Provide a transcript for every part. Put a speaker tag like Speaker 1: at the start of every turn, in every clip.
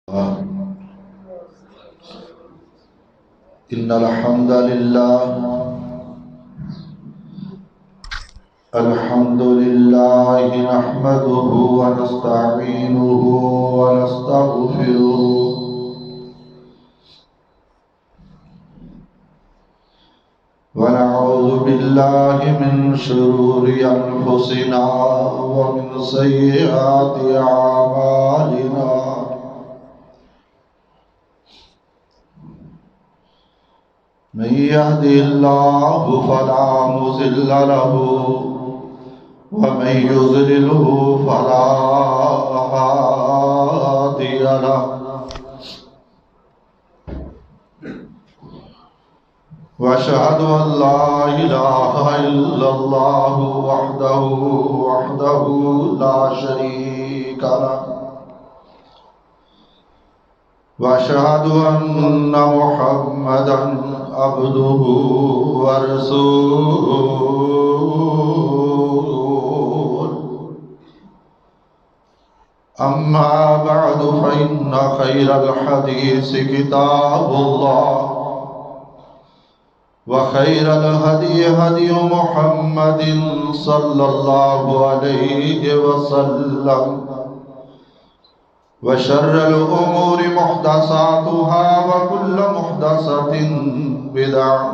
Speaker 1: إن الحمد لله نحمده ونستعينه ونستغفره ونعوذ بالله من شرور أنفسنا ومن سيئات أعمالنا من يهده الله فلا مضل له ومن يضلله فلا هادي له وأشهد أن لا إله إلا الله وحده لا شريك له وأشهد أن محمدا عبده ورسوله أما بعد فإن خير الحديث كتاب الله وخير الهدي هدي محمد صلى الله عليه وسلم وشر الأمور محدثاتها وكل محدثة بدعة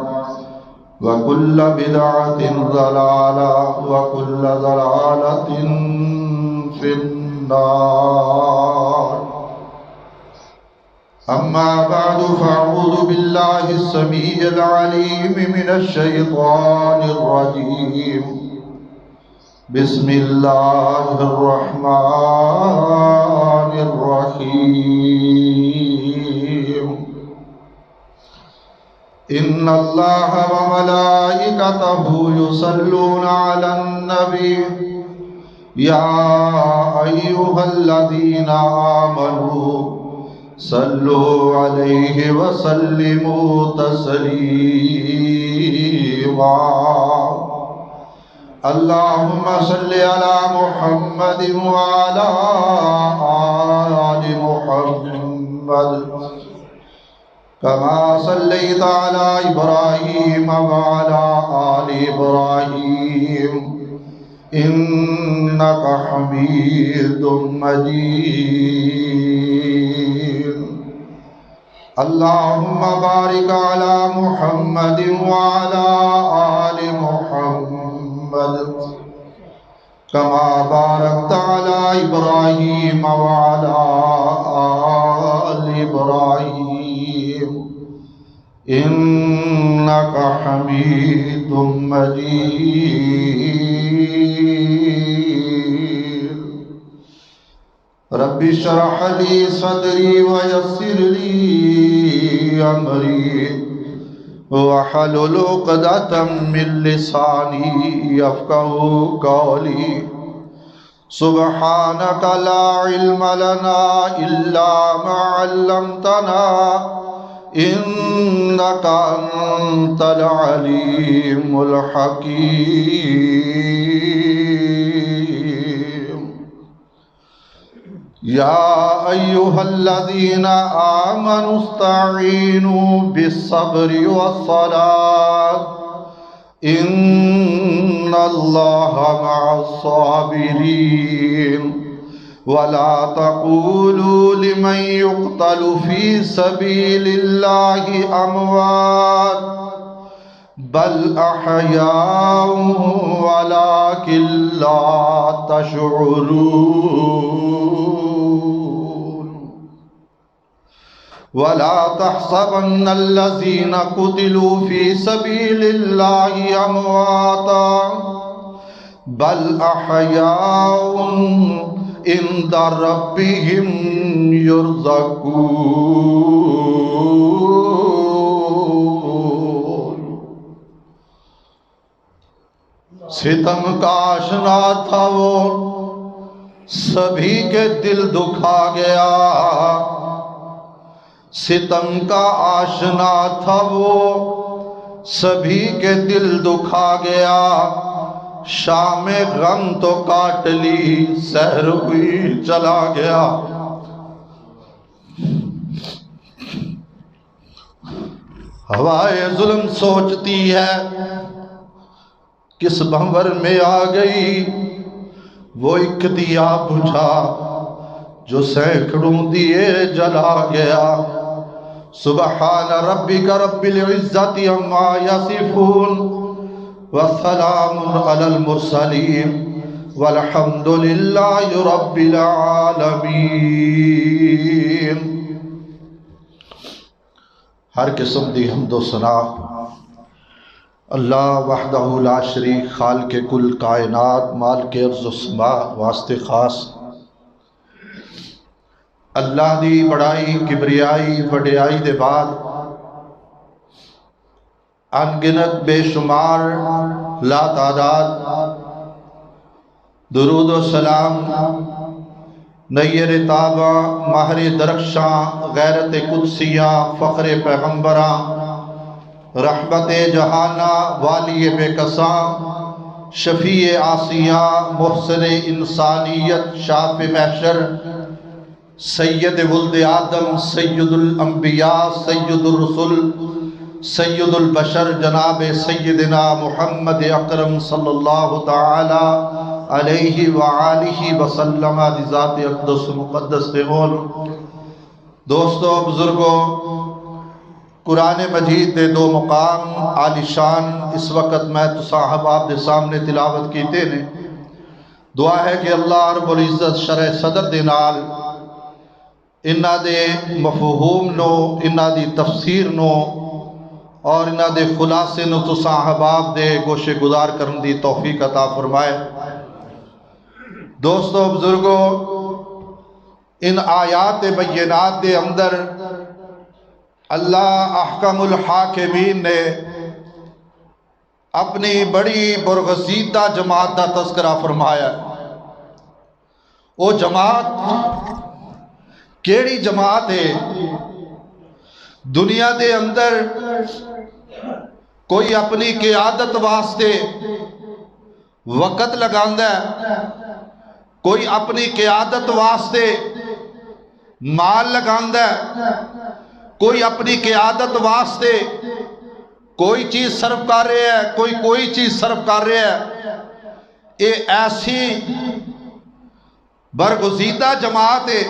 Speaker 1: وكل بدعة ضلالة وكل ضلالة في النار أما بعد فأعوذ بالله السميع العليم من الشيطان الرجيم بسم الله الرحمن الرحيم إن الله وملائكته يصلون على النبي يا أيها الذين آمنوا صلوا عليه وسلموا تسليما اللهم صل على محمد وعلى آل محمد كما صليت على إبراهيم وعلى آل إبراهيم إنك حميد مجيد اللهم بارك على محمد وعلى آل محمد كما باركت على إبراهيم وعلى آل إبراهيم إنك حميد مجيد رب اشرح لي صدري ويسر لي أمري واحلل عقدة من لساني يفقهوا قولي سبحانك لا علم لنا إلا ما علمتنا إنك أنت العليم الحكيم يا أيها الذين آمنوا استعينوا بالصبر والصلاة إن الله مع الصابرين ولا تقولوا لمن يقتل في سبيل الله أموات بل أحياء ولكن لا تشعرون ولا تحسبن الذين قتلوا في سبيل الله أمواتا بل أحياء عند ربهم يرزقون ستم کا آشنا تھا وہ سبھی کے دل دکھا گیا ستم کا آشنا تھا وہ سبھی کے دل دکھا گیا شام غم تو کاٹ لی سحر ہوئی چلا گیا ہوائے ظلم سوچتی ہے کس بھنور میں آ گئی، وہ ایک دیا بجھا جو سینکڑوں دیے جلا گیا۔ سبحان ربک رب العزت عما یصفون وسلام علی المرسلین والحمد للہ رب العالمین۔ ہر قسم دی حمد و ثنا اللہ وحدہ لا شریک خالق کل کائنات مالک ارض و سما واسطے خاص۔ اللہ دی بڑائی کبریائی وڈیائی دے بعد انگنت بے شمار لا تعداد درود و سلام نیر تابہ ماہر درخشاں غیرت قدسیاں فخر پیغمبراں رحمت جہانہ والی بے کساں شفیع آسیاں محسن انسانیت شاف محشر سید ولد آدم سید الانبیاء سید الرسل سید البشر جناب سیدنا محمد اکرم صلی اللہ تعالی علیہ وآلہ وسلم دی ذات اقدس مقدس دے ہون۔ دوستو بزرگوں، قرآن مجید دے دو مقام عالی شان اس وقت میں تو صاحب آپ دے سامنے تلاوت کیتے نے۔ دعا ہے کہ اللہ رب العزت شرح صدر دے نال انہاں دے مفہوم نو، انہاں دی تفسیر نو اور انہاں دے خلاصے نو تو صاحب آپ دے گوشے گزار کرن دی توفیق عطا فرمائے۔ دوستو بزرگوں، ان آیات بینات دے اندر اللہ احکم الحاکمین نے اپنی بڑی برگزیدہ جماعت دا تذکرہ فرمایا۔ وہ جماعت کیڑی جماعت ہے؟ دنیا دے اندر کوئی اپنی قیادت واسطے وقت لگاندا ہے، کوئی اپنی قیادت واسطے مال لگاندا ہے، کوئی اپنی قیادت واسطے کوئی چیز صرف کر رہے ہے، کوئی چیز صرف کر رہے ہے۔ یہ ایسی برگزیدہ جماعت ہے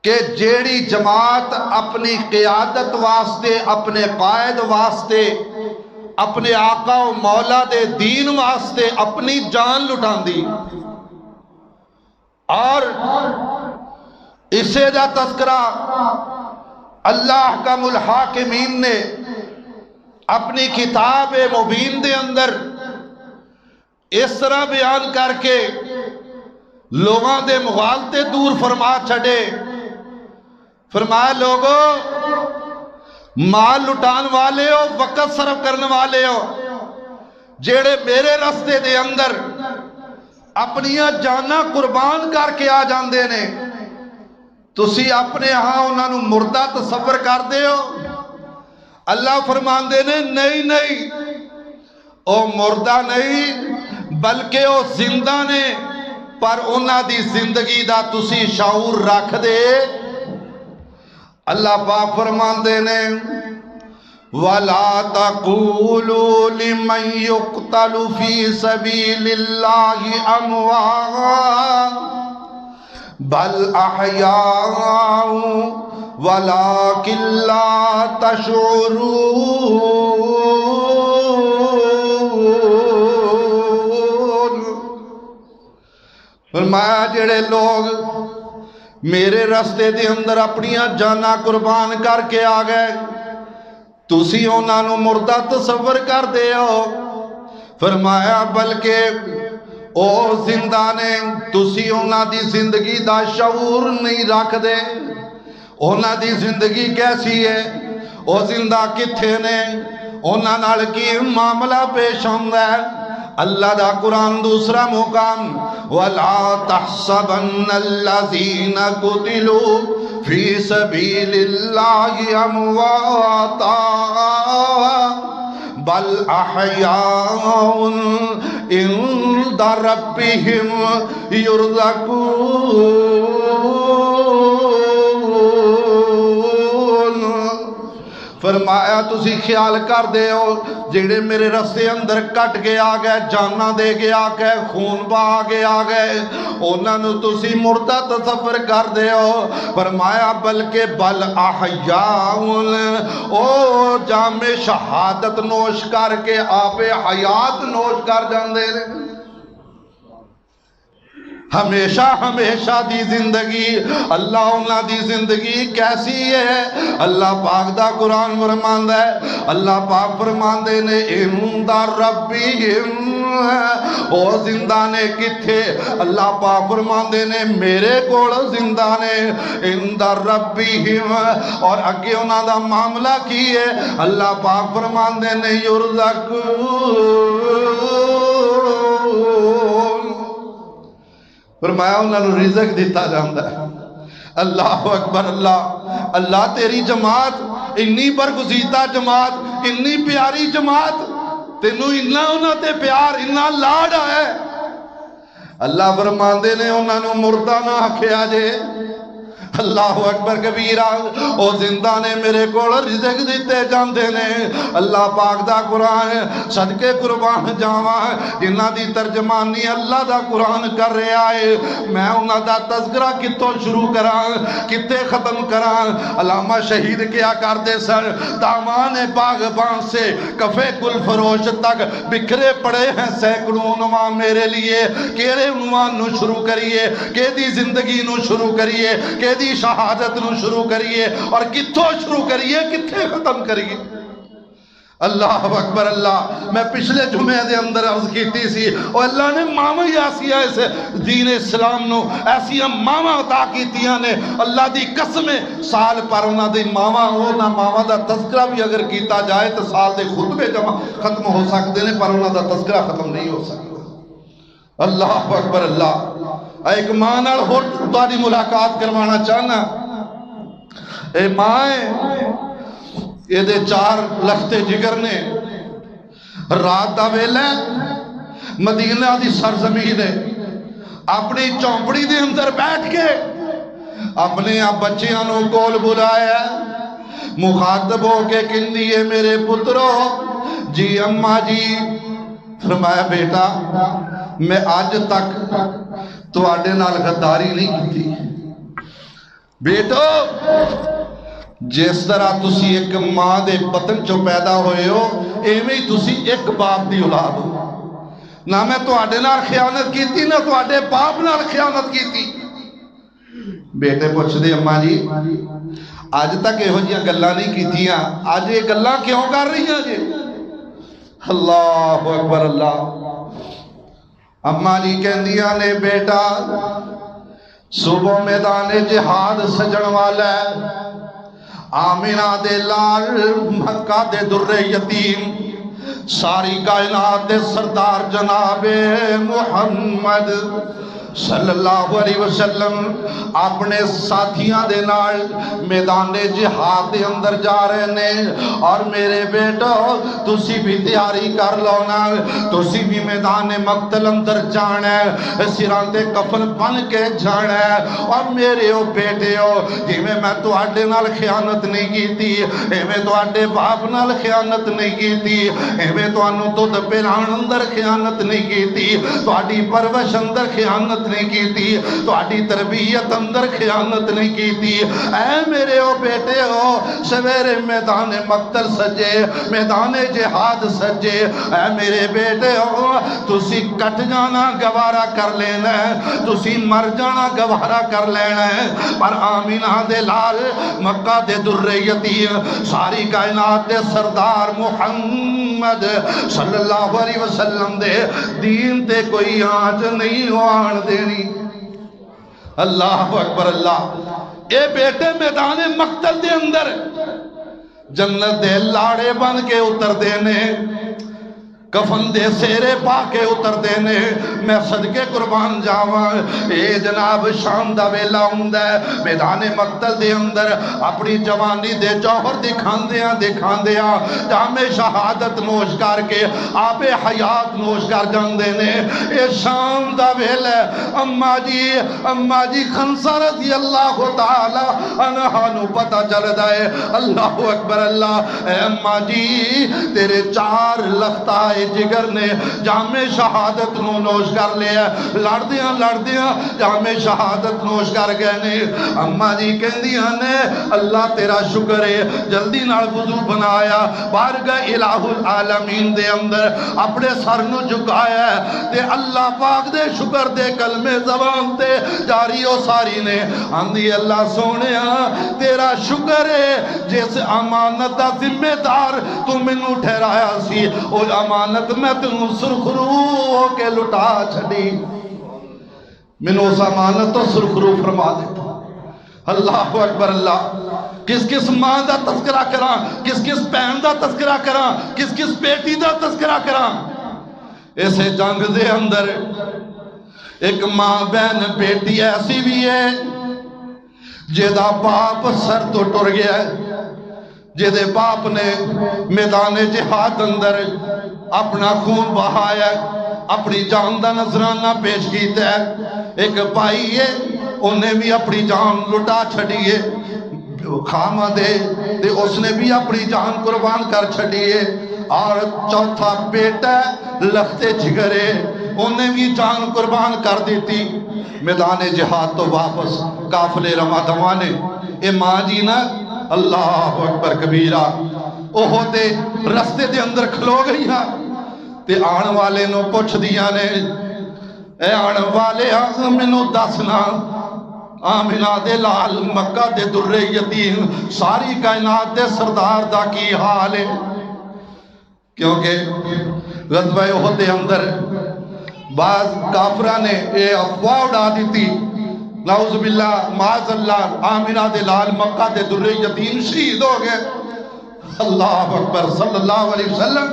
Speaker 1: کہ جیڑی جماعت اپنی قیادت واسطے، اپنے قائد واسطے، اپنے آقا و مولا دے دین واسطے اپنی جان لٹان دی، اور اسے دا تذکرہ اللہ احکم الحاکمین نے اپنی کتاب مبین دے اندر اس طرح بیان کر کے لوگاں دے مغالطے دور فرما چھڑے۔ فرمایا لوگو مال لٹان والے ہو، وقت صرف کرنے والے ہو، جیڑے میرے رستے دے اندر اپنیاں جانا قربان کر کے آ جاندے نے، تسی اپنے ہاں انہاں نو مردہ تصور کر دے ہو۔ اللہ فرماندے نے نہیں، او مردہ نہیں بلکہ او زندہ نے، پر انہاں دی زندگی دا تسی شعور رکھ دے۔ اللہ پاک فرماندے نے وَلَا تَقُولُوا لِمَنْ يُقْتَلُ فِي سَبِيلِ اللَّهِ أَمْوَاتٌ بَلْ أَحْيَاءٌ وَلَكِنْ لَا تَشْعُرُونَ۔ فرمایا جڑے لوگ میرے رستے دے اندر اپنیاں جانا قربان کر کے آ گئے، تسی انہاں نو مردہ تصور کر دے ہو۔ فرمایا بلکہ او زندہ نے، تسی انہاں دی زندگی دا شعور نہیں رکھ دے۔ انہاں دی زندگی کیسی ہے؟ او زندہ کتھے نے؟ انہاں نال کی معاملہ پیش ہوندا ہے؟ اللہ دا قرآن دوسرا مقام وَلَا تَحْسَبَنَّ الَّذِينَ قُتِلُوا فِي سَبِيلِ اللَّهِ أَمْوَاتًا بَلْ أَحْيَاءٌ عِندَ رَبِّهِمْ يُرْزَقُونَ۔ فرمایا تسی خیال کر دے ہو جڑے میرے رستے اندر کٹ کے آ گئے، جانا دے کے آ گئے، خون بہا کے آ گئے، انہاں نو تسی مردہ تصور کر دے ہو۔ فرمایا بلکہ بل احیاء، او جام شہادت نوش کر کے آپ حیات نوش کر جاندے نے۔ ہمیشہ ہمیشہ دی زندگی، اللہ انہاں دی زندگی کیسی ہے؟ اللہ پاک دا قرآن فرماندا ہے، اللہ پاک فرماندے نے عند ربہم، او زندہ نے کتھے؟ اللہ پاک فرماندے نے میرے کول زندہ نے، عند ربہم، اور اگے انہاں دا معاملہ کی ہے؟ اللہ پاک فرماندے نے یرزقون، فرمایا انہوں نے رزق دیتا جاندہ ہے۔ اللہ اکبر اللہ، اللہ تیری جماعت انی برگزیدہ جماعت، انی پیاری جماعت، تینوں انہاں تے پیار انہاں لاڈ ہے۔ اللہ فرماندے نے انہاں نو مردہ نہ آکھیا جے۔ اللہ اکبر کبیرہ، او زندہ نے میرے کول رزق دیتے جاندے نے۔ اللہ پاک دا قرآن صدقے قربان جاواں، جنہاں دی ترجمانی اللہ دا قرآن کر رہا ہے، میں انہاں دا تذکرہ کتوں شروع کراں، کتے ختم کراں؟ علامہ شہید کیا کر دے سر، دامان باغبان سے کفے گل فروش تک بکھرے پڑے ہیں سینکڑوں عنوان میرے لیے، کیڑے عنوان نو شروع کریے، کیدی زندگی نو شروع کریے، کیدی شہادت نو شروع کریے، اور کتھوں شروع کریے، کتھے ختم کریے؟ اللہ اکبر اللہ۔ میں پچھلے جمعے دے اندر عرض کیتی سی، اور اللہ نے ماما ہی ایسی ایسے دین اسلام نو ایسی ماما عطا کیتیاں نے، اللہ دی قسمیں سال پر انہاں دی ماما دا تذکرہ بھی اگر کیتا جائے تو سال دے خطبے جمع ختم ہو سکتے نے، پر انہاں دا تذکرہ ختم نہیں ہو سکتا۔ اللہ اکبر اللہ۔ ایک ماں نال ہور تہاڈی ملاقات کروانا چاہنا، اے ماں یہ دے 4 لختے جگر نے، رات دا ویلے مدینہ دی سرزمین ہے، اپنی چوپڑی دے اندر بیٹھ کے اپنے بچیاں نو کول بلایا، مخاطب ہو کے کہندی ہے میرے پترو جی اماں جی۔ فرمایا بیٹا میں آج تک تواڈے نال غداری نہیں کی، بیٹو جس طرح تسی ایک ماں دے بطن چو پیدا ہوئے ہو، ایویں تسی ایک باپ دی اولاد ہو، نہ میں تواڈے نال خیانت کیتی، نہ تواڈے باپ نال خیانت کیتی۔ بیٹے پوچھ دے اماں جی آج تک ایہو جیاں گلاں نہیں کیتیاں، آج یہ گلاں کیوں کر رہی ہیں جی؟ اللہ اکبر اللہ۔ اماں جی کہندیاں نے بیٹا صبح میدان جہاد سجن والا ہے، آمینہ دے لال مکہ دے در یتیم، ساری کائنات دے سردار جناب محمد صلی اللہ علیہ وسلم اپنے ساتھیاں دے نال میدان جہاد دے اندر جا رہے نے، اور میرے بیٹو تسی بھی تیاری کر لو نا، تسی بھی میدان مقتل اندر جانا ہے، سران دے کفن بن کے جانا ہے، اور میرے او بیٹے ہو جویں میں تواڈے نال خیانت نہیں کیتی، ایویں تواڈے باپ نال خیانت نہیں کیتی، ایویں تانوں دودھ پلان اندر خیانت نہیں کیتی، تواڈی پرورش اندر خیانت نہیں کیتی، تواڈی تربیت اندر خیانت نہیں کیتی۔ اے میرے او بیٹے ہو سویرے میدان مقتل سجے، میدان جہاد سجے، اے میرے بیٹے ہو تسی کٹ جانا گوارا کر لینا ہے، تسی مر جانا گوارا کر لینا ہے، پر آمینہ دے لال مکہ دے در یتیم، ساری کائنات دے سردار محمد صلی اللہ علیہ وسلم دے دین تے کوئی آنچ نہیں ہوان دینی۔ اللہ اکبر اللہ۔ اے بیٹے میدان مقتل دے اندر جنت دے لاڑے بن کے اتر دینے، کفن دے سیرے پا کے اتر دینے میں صدقے قربان جاواں اے جناب شام دا ویلا ہوندا ہے میدان مقتل دے اندر اپنی جوانی دے جوہر دکھاندیاں جام شہادت نوش کر کے آب حیات نوش کر جاندے نے اے شام دا ویلا اماں جی خنسا رضی اللہ تعالی عنہ نو پتہ چل دائے اللہ اکبر اللہ اے اماں جی تیرے 4 لختہ جگر نے جامع شہادت نو نوش کر لیا لڑدیاں جامع شہادت نوش کر گئے نے اماں جی کہندیاں نے اللہ تیرا شکر ہے جلدی نال وضو بنایا بارگاہ الہ العالمین دے اندر اپنے سر نو جھکایا تے اللہ پاک دے شکر دے کلمے زبان تے جاری و ساری نے آندھی اللہ سونیا تیرا شکر ہے جیسے امانت دا ذمہ دار تو منو ٹھہرایا سی او امانت میں تنوں سرخرو ہو کے لٹا چھڑی منو اس امانت تو سرخرو فرما دیتا اللہ اکبر اللہ کس ماں دا تذکرہ کراں کس بہن دا تذکرہ کراں کس بیٹی دا تذکرہ کراں ایسے جنگ دے اندر ایک ماں بہن بیٹی ایسی بھی ہے جیدہ باپ سر تو ٹر گیا ہے جیدے باپ نے میدان جہاد اندر اپنا خون بہایا اپنی جان دا نذرانہ پیش کیتا ہے ایک بھائی ہے انہیں بھی اپنی جان لٹا چھڑیے خامہ دے اس نے بھی اپنی جان قربان کر چھڑیے اور چوتھا بیٹا لختے جگرے انہیں بھی جان قربان کر دیتی میدان جہاد تو واپس قافلے رواں دوانے اے ماں جی نا اللہ اکبر کبیرہ اوہ دے رستے دے اندر کھلو گئی ہاں تے آن والے نو پوچھ دیا نے اے آن والے منو دسنا آمینہ دے لال مکہ دے در یتیم ساری کائنات دے سردار دا کی حال ہے کیونکہ غزوہ احد دے اندر بعض کافرہ نے اے افواہ اڑا دیتی نعوذ باللہ معاذ اللہ آمینہ دے لال مکہ دے در یتیم شہید ہو گئے اللہ اکبر صلی اللہ علیہ وسلم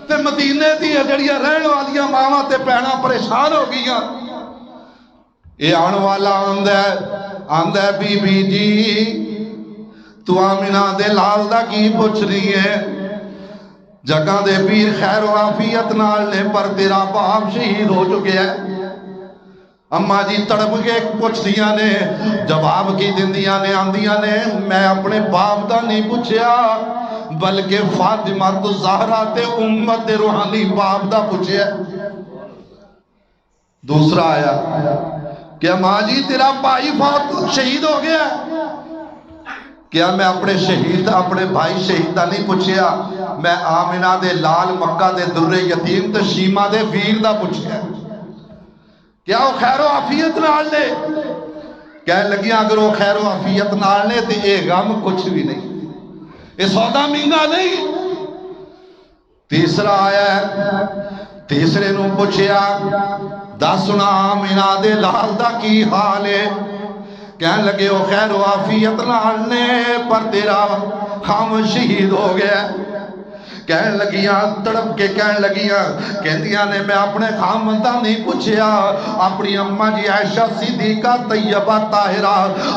Speaker 1: تے مدینے دی جڑیاں رہن والیاں ماواں تے بہناں پریشان ہو گئیاں اے آن والا آندا ہے بی بی جی تو آمینہ دے لال دا کی پوچھ رہی ہے جگہ دے پیر خیر و عافیت نال نے پر تیرا باپ شہید ہو چکے ہے اماں جی تڑپ کے پوچھ دیا نے جواب کی دندیاں نے آندیاں نے میں اپنے باپ دا نہیں پوچھیا بلکہ فاطمہ الزہرا تے امت دے روحانی باپ دا پوچھیا دوسرا آیا کہ اماں جی تیرا بھائی فوت شہید ہو گیا کیا میں اپنے شہید اپنے بھائی شہید دا نہیں پوچھیا میں آمینہ دے لال مکہ دے در یتیم تے شیمہ دے ویر دا پوچھیا کیا وہ خیر و عافیت نال نے کہنے لگی اگر وہ خیر و عافیت نال نے تو یہ غم کچھ بھی نہیں یہ سودا مہنگا نہیں تیسرا آیا ہے تیسرے نو پوچھیا دسنا آمینہ دے لال دا کی حال ہے کہنے لگے وہ خیر و عافیت نال نے پر تیرا خام شہید ہو گیا کہنے لگیاں تڑپ کے کہنے لگیاں کہندیاں نے میں اپنے خامندہ نہیں پوچھیا اپنی اماں جی عائشہ صدیقہ طیبہ طاہرہ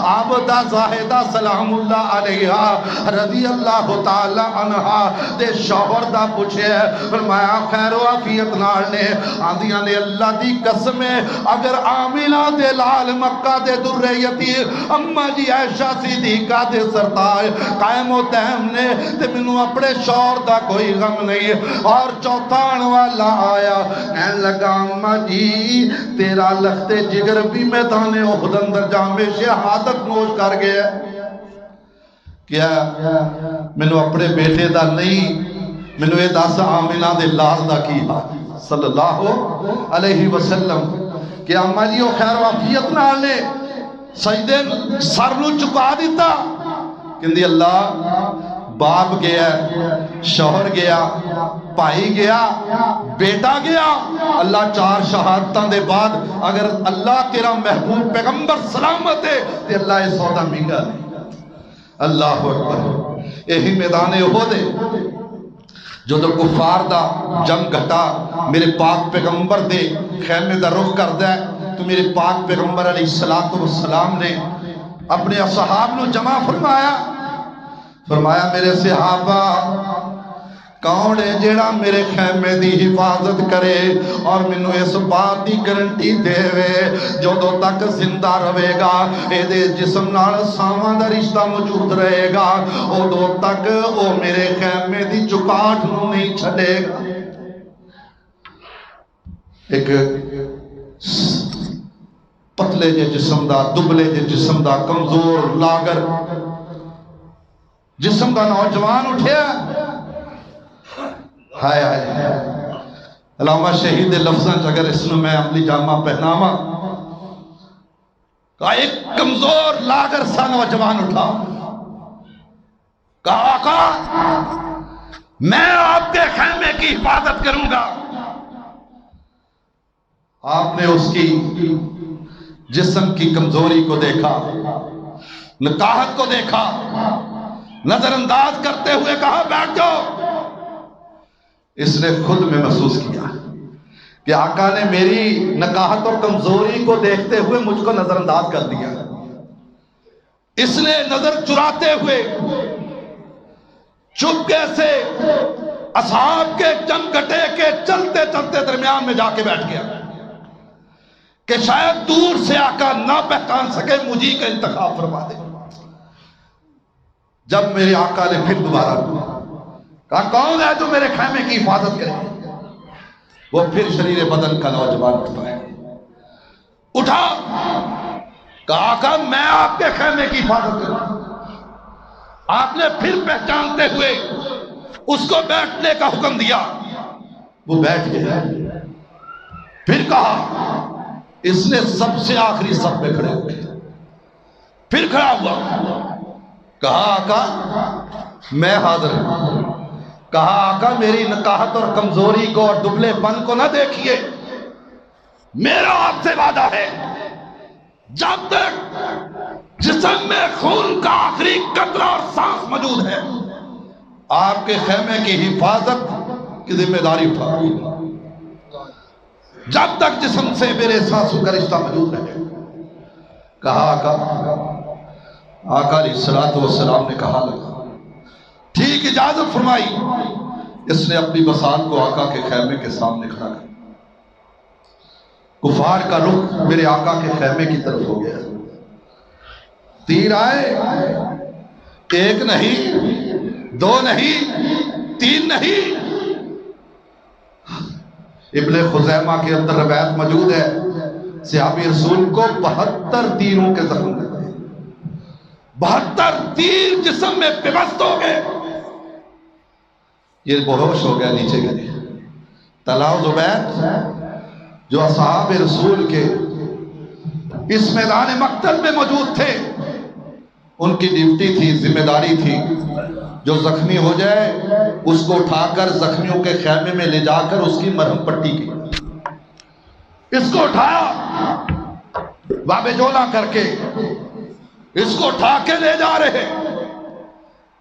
Speaker 1: عابدہ زاہدہ سلام اللہ علیہا رضی اللہ تعالی عنہا دے شوہر دا پوچھے فرمایا خیر و عافیت نال نے آندیاں نے اللہ دی قسم ہے اگر آمینہ دے لال مکہ دے در یتیم اماں جی عائشہ صدیقہ دے سردار قائم و دائم نے تے منو اپنے شوہر دا کوئی غم نہیں اور چوتھان والا آیا کہنے لگا اماں جی تیرا لختے جگر بھی میدان احد اندر جامع شہادت نوش کر گیا کیا منو اپنے بیٹے دا نہیں منو یہ دس آمینہ دے لال دا کی صلی اللہ علیہ وسلم کہ اماں جی وہ خیر و عافیت نال نے سجدے سر نو چکا دیتا کہندی اللہ باپ گیا شوہر گیا بھائی گیا بیٹا گیا اللہ 4 شہادتاں دے بعد اگر اللہ تیرا محبوب پیغمبر سلامت ہے تو اللہ یہ سودا مہنگا نہیں اللہ اکبر یہی میدان احد ہے جو تو کفار دا جنگ گھٹا میرے پاک پیغمبر دے خیمے دا رخ کر دے تو میرے پاک پیغمبر علیہ السلام نے اپنے اصحاب نو جمع فرمایا میرے صحابہ کون ہے جیڑا میرے خیمے دی حفاظت کرے اور مینوں اس بات دی گارنٹی دے جدوں تک زندہ رہے گا اے دے جسم نال ساواں دا رشتہ موجود رہے گا ادوں تک او میرے خیمے دی چوکاٹ نو نہیں چھڈے گا. ایک پتلے جے جسم دا دبلے جے جسم دا کمزور لاگر جسم دا نوجوان اٹھیا ہائے ہائے علامہ شہید دے لفظاں اگر اس میں عملی جامہ پہناواں کہا ایک کمزور لاگر سا نوجوان اٹھا کہا آقا میں آپ کے خیمے کی حفاظت کروں گا. آپ نے اس کی جسم کی کمزوری کو دیکھا نکاہت کو دیکھا نظر انداز کرتے ہوئے کہا بیٹھ جاؤ. اس نے خود میں محسوس کیا کہ آقا نے میری نکاہت اور کمزوری کو دیکھتے ہوئے مجھ کو نظر انداز کر دیا. اس نے نظر چراتے ہوئے چپکے سے اصحاب کے جمگٹے کے چلتے چلتے درمیان میں جا کے بیٹھ گیا کہ شاید دور سے آقا نہ پہچان سکے مجھے کا انتخاب فرما دے. جب میرے آقا نے پھر دوبارہ کہا کون ہے جو میرے خیمے کی حفاظت کرے وہ پھر شریر بدن کا نوجوان اٹھتا ہے. اٹھا کہا آقا میں آپ کے خیمے کی حفاظت کروں. آپ نے پھر پہچانتے ہوئے اس کو بیٹھنے کا حکم دیا. وہ بیٹھ گیا. پھر کہا اس نے سب سے آخری صف میں کھڑے ہو گئے. پھر کھڑا ہوا کہا آقا میں حاضر ہوں. کہا آقا میری نکاہت اور کمزوری کو اور دبلے پن کو نہ دیکھیے. میرا آپ سے وعدہ ہے جب تک جسم میں خون کا آخری قطرہ اور سانس موجود ہے آپ کے خیمے کی حفاظت کی ذمہ داری اٹھاؤں گا. جب تک جسم سے میرے سانسوں کا رشتہ موجود رہے. کہا آقا علیہ السلام نے کہا لگا ٹھیک اجازت فرمائی. اس نے اپنی بساط کو آقا کے خیمے کے سامنے کھڑا کر کفار کا رخ میرے آقا کے خیمے کی طرف ہو گیا. تیر آئے ایک نہیں دو نہیں تین نہیں. ابن خزیمہ کے اندر روایت موجود ہے صحابی رسول کو 72 تیروں کے زخم لگے. 72 تیر جسم میں پیوست ہو گئے. یہ بہوش ہو گیا نیچے گرے. طلحہ و زبیر جو اصحاب رسول کے اس میدان مقتل میں موجود تھے ان کی ڈیوٹی تھی ذمہ داری تھی جو زخمی ہو جائے اس کو اٹھا کر زخمیوں کے خیمے میں لے جا کر اس کی مرہم پٹی کی. اس کو اٹھایا باب جولا کر کے اس کو اٹھا کے لے جا رہے.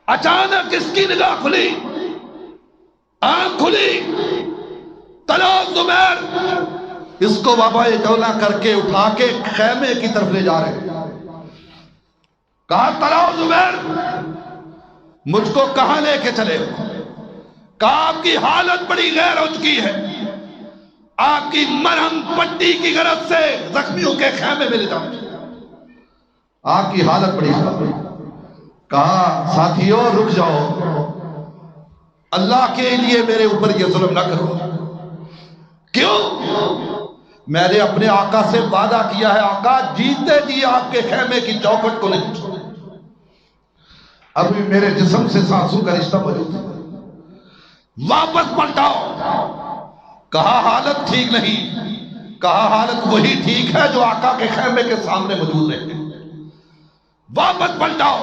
Speaker 1: اچانک اس کی نگاہ کھلی آنکھ کھلی. طلحہ زبیر اس کو بابا جولا کر کے اٹھا کے خیمے کی طرف لے جا رہے. کہا طلحہ زبیر مجھ کو کہاں لے کے چلے؟ کہا آپ کی حالت بڑی غیر ہو چکی ہے. آپ کی مرہم پٹی کی غرض سے زخمیوں کے خیمے میں لے جاؤں. آپ کی حالت بڑی خراب ہے. کہا ساتھیوں رک جاؤ اللہ کے لیے میرے اوپر یہ ظلم نہ کرو. کیوں؟ میں نے اپنے آقا سے وعدہ کیا ہے آقا جیتے جی آپ کے خیمے کی چوکھٹ کو نہیں چھوڑے. ابھی میرے جسم سے سانسوں کا رشتہ موجود ہے. واپس پلٹاؤ. کہا حالت ٹھیک نہیں. کہا حالت وہی ٹھیک ہے جو آقا کے خیمے کے سامنے موجود رہے. واپس پلٹاؤ.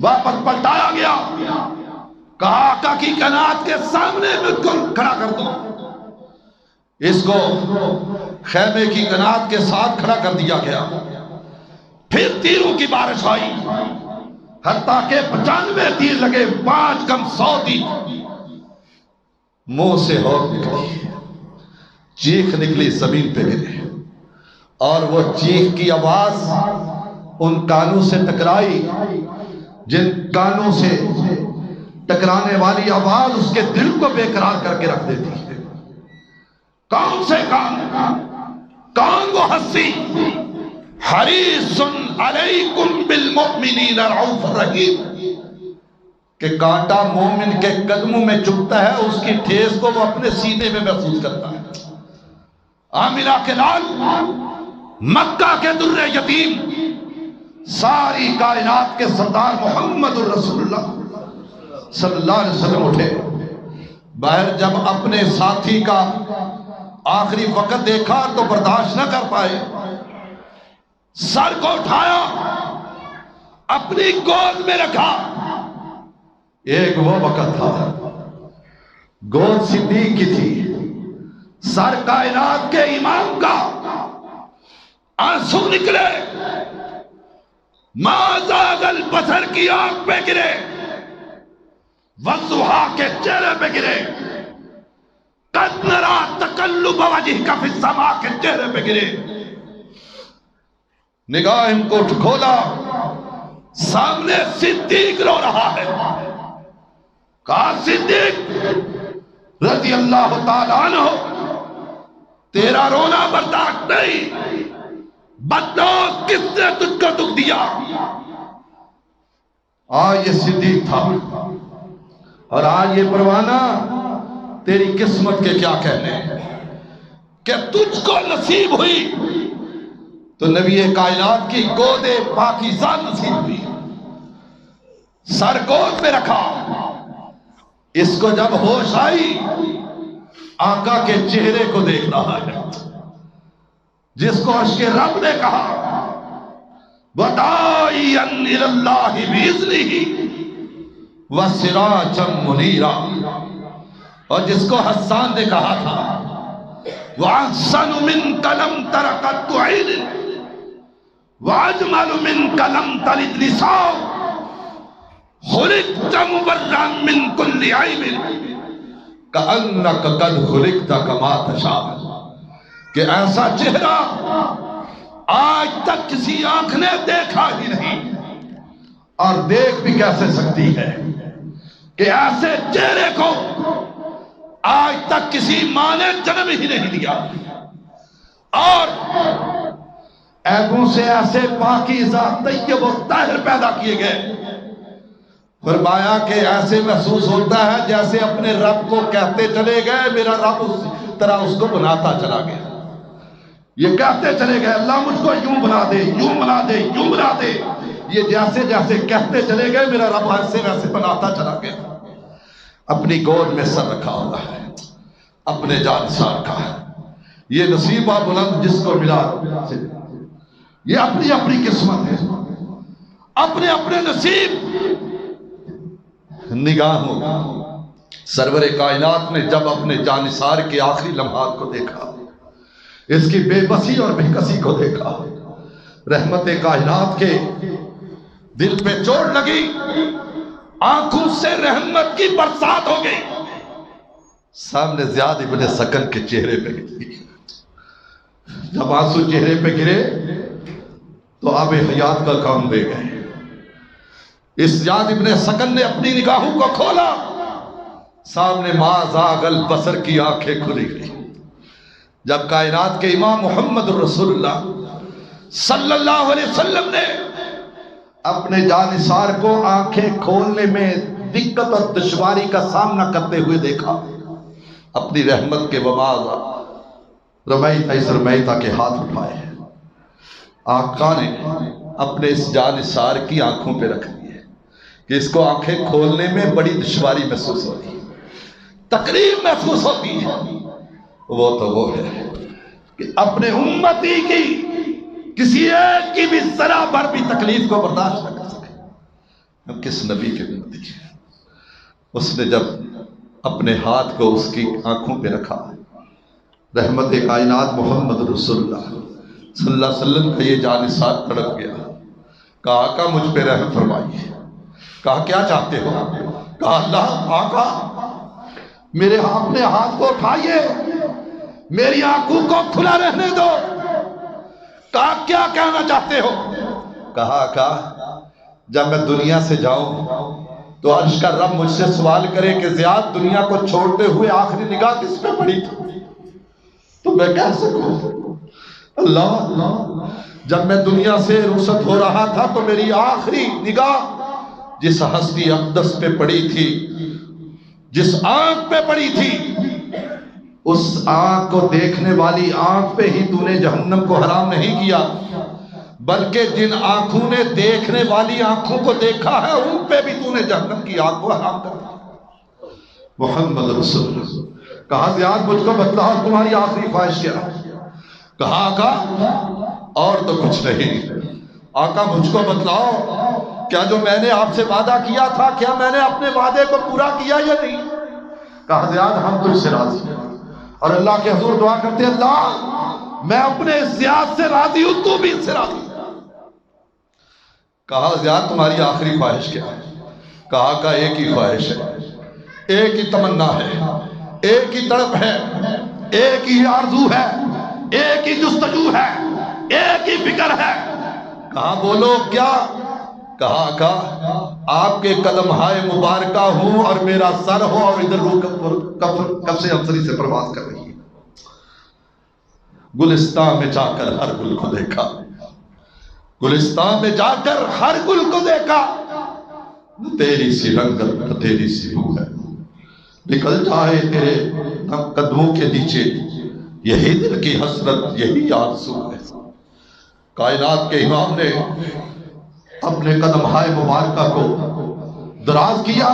Speaker 1: واپس پلٹایا گیا. کہا آقا کی قناعت کے سامنے مجھ کو کھڑا کر دو. اس کو خیمے کی قناعت کے ساتھ کھڑا کر دیا گیا. پھر تیروں کی بارش آئی حتیٰ کہ 95 تیر لگے 5 کم 100 تیر. منہ سے ہونٹ نکلی، چیخ نکلی، زمین پہ گرے، اور وہ چیخ کی آواز ان کانوں سے ٹکرائی جن کانوں سے ٹکرانے والی آواز اس کے دل کو بے قرار کر کے رکھ دیتی ہے۔ کون سے کان؟ کون وہ ہستی؟ حریص علیکم بالمؤمنین رؤوف رحیم، کہ کانٹا مومن کے قدموں میں چبھتا ہے، اس کی ٹھیس کو وہ اپنے سینے میں محسوس کرتا ہے۔ آمنہ کے لال، مکہ کے در یتیم، ساری کائنات کے سردار محمد الرسول اللہ صلی اللہ علیہ وسلم اٹھے باہر، جب اپنے ساتھی کا آخری وقت دیکھا تو برداشت نہ کر پائے، سر کو اٹھایا، اپنی گود میں رکھا۔ ایک وہ وقت تھا، گود صدیق کی تھی، سر کائنات کے امام کا، آنسو نکلے، ما زاغ البصر کی آنکھ پہ گرے، والضحیٰ کے چہرے پہ گرے، قد نرا تقلب وجہک فی السماء کے چہرے پہ گرے۔ نگاہ ان کو کھولا، سامنے صدیق رو رہا ہے۔ کہا صدیق رضی اللہ تعالیٰ عنہ، تیرا رونا برداشت نہیں، بتاؤ کس نے تجھ کو دکھ دیا؟ آج یہ صدیق تھا، اور آج یہ پروانہ تیری قسمت کے کیا کہنے کہ تجھ کو نصیب ہوئی تو نبی کائنات کی گود پاکیزہ نصیب ہوئی۔ سر گود میں رکھا، اس کو جب ہوش آئی آقا کے چہرے کو دیکھ رہا ہے، جس کو عرش کے رب نے کہا وَدَاعِيًا إِلَى اللَّهِ بِإِذْنِهِ وَسِرَاجًا مُنِيرًا، اور جس کو حسان نے کہا تھا وَأَحْسَنُ مِنْكَ لَمْ تَرَ قَطُّ عَيْنٍ وَأَجْمَلُ مِنْكَ لَمْ تَلِدْ نِسَاءٌ خُلِقْتَ مُبَرًّا مِنْ كُلِّ عَيْبٍ كَأَنَّكَ قَدْ خُلِقْتَ كَمَا تَشَاءُ، کہ ایسا چہرہ آج تک کسی آنکھ نے دیکھا ہی نہیں، اور دیکھ بھی کیسے سکتی ہے کہ ایسے چہرے کو آج تک کسی ماں نے جنم ہی نہیں دیا، اور عیبوں سے ایسے پاکیزہ طیب و طاہر پیدا کیے گئے۔ فرمایا کہ ایسے محسوس ہوتا ہے جیسے اپنے رب کو کہتے چلے گئے، میرا رب اس طرح اس کو بناتا چلا گیا۔ یہ کہتے چلے گئے اللہ مجھ کو یوں بنا دے، یوں بنا دے، یوں بنا دے، یہ جیسے جیسے کہتے چلے گئے میرا رب ایسے ویسے بناتا چلا گیا۔ اپنی گود میں سر رکھا ہوا ہے اپنے جانثار کا، یہ نصیبہ بلند جس کو ملا، یہ اپنی اپنی قسمت ہے، اپنے اپنے نصیب۔ نگاہوں سرور کائنات نے جب اپنے جانثار کے آخری لمحات کو دیکھا، اس کی بے بسی اور بے کسی کو دیکھا، رحمت کائنات کے دل پہ چوٹ لگی، آنکھوں سے رحمت کی برسات ہو گئی۔ سامنے زیاد ابن سکن کے چہرے پہ گری، جب آنسو چہرے پہ گرے تو آب حیات کا کام دے گئے۔ اس زیاد ابن سکن نے اپنی نگاہوں کو کھولا، سامنے ما زاغ البصر کی آنکھیں کھلی گئی۔ جب کائنات کے امام محمد الرسول اللہ صلی اللہ علیہ وسلم نے اپنے جانثار کو آنکھیں کھولنے میں دقت اور دشواری کا سامنا کرتے ہوئے دیکھا، اپنی رحمت کے وباض رمیتا اس رمیتا کے ہاتھ اٹھائے، آقا نے اپنے اس جانثار کی آنکھوں پہ رکھ دیے کہ اس کو آنکھیں کھولنے میں بڑی دشواری محسوس ہوتی ہے، تکلیف محسوس ہوتی ہے۔ وہ تو وہ ہے کہ اپنے امتی کی کسی ایک کی بھی ذرا بھر بھی تکلیف کو برداشت نہ کر سکے۔ ہم کس نبی کے امتی ہیں؟ اس نے جب اپنے ہاتھ کو اس کی آنکھوں پہ رکھا، رحمت کائنات محمد رسول اللہ صلی اللہ علیہ وسلم کا یہ جانثار تڑپ گیا۔ کہا آقا مجھ پہ رحم فرمائیے۔ کہا کیا چاہتے ہو؟ کہا اللہ آقا میرے اپنے ہاتھ کو اٹھائیے، میری آنکھوں کو کھلا رہنے دو۔ کہا کیا کہنا چاہتے ہو؟ کہا جب میں دنیا سے جاؤں تو عرش کا رب مجھ سے سوال کرے کہ زیاد دنیا کو چھوڑتے ہوئے آخری نگاہ کس پہ پڑی تھی، تو میں کہہ سکوں اللہ جب میں دنیا سے رخصت ہو رہا تھا تو میری آخری نگاہ جس ہستی اقدس پہ پڑی تھی، جس آنکھ پہ پڑی تھی، اس آنکھ کو دیکھنے والی آنکھ پہ ہی تو نے جہنم کو حرام نہیں کیا، بلکہ جن آنکھوں نے دیکھنے والی آنکھوں کو دیکھا ہے ان پہ بھی تو نے جہنم کی آنکھ کو حرام کر دیا۔ محمد رسول اللہ۔ کہا زیاد مجھ کو بتلاؤ تمہاری آخری خواہش کیا؟ کہا آقا اور تو کچھ نہیں، آقا مجھ کو بتلاؤ کیا جو میں نے آپ سے وعدہ کیا تھا کیا میں نے اپنے وعدے کو پورا کیا یا نہیں؟ کہا زیاد ہم تجھ سے راضی ہیں، اور اللہ کے حضور دعا کرتے اللہ میں اپنے زیاد سے راضی ہوں، تو بھی اس سے راضی۔ کہا زیاد تمہاری آخری خواہش کیا ہے؟ کہا کہ ایک ہی خواہش ہے، ایک ہی تمنا ہے، ایک ہی تڑپ ہے، ایک ہی آرزو ہے، ایک ہی جستجو ہے، ایک ہی فکر ہے۔ کہا بولو کیا؟ کہا آپ کے قدم ہائے مبارکہ ہوں اور میرا سر ہو اور ادھر روح کب سے افسری سے پرواز کر رہی ہے۔ گلستان میں جا کر ہر گل کو دیکھا، گلستان میں جا کر ہر گل کو دیکھا، تیری سی رنگت تیری سی روح ہے، نکل جائے تیرے قدموں کے نیچے یہی دل کی حسرت یہی آرزو ہے۔ کائنات کے امام نے اپنے قدم ہائے مبارکہ کو دراز کیا۔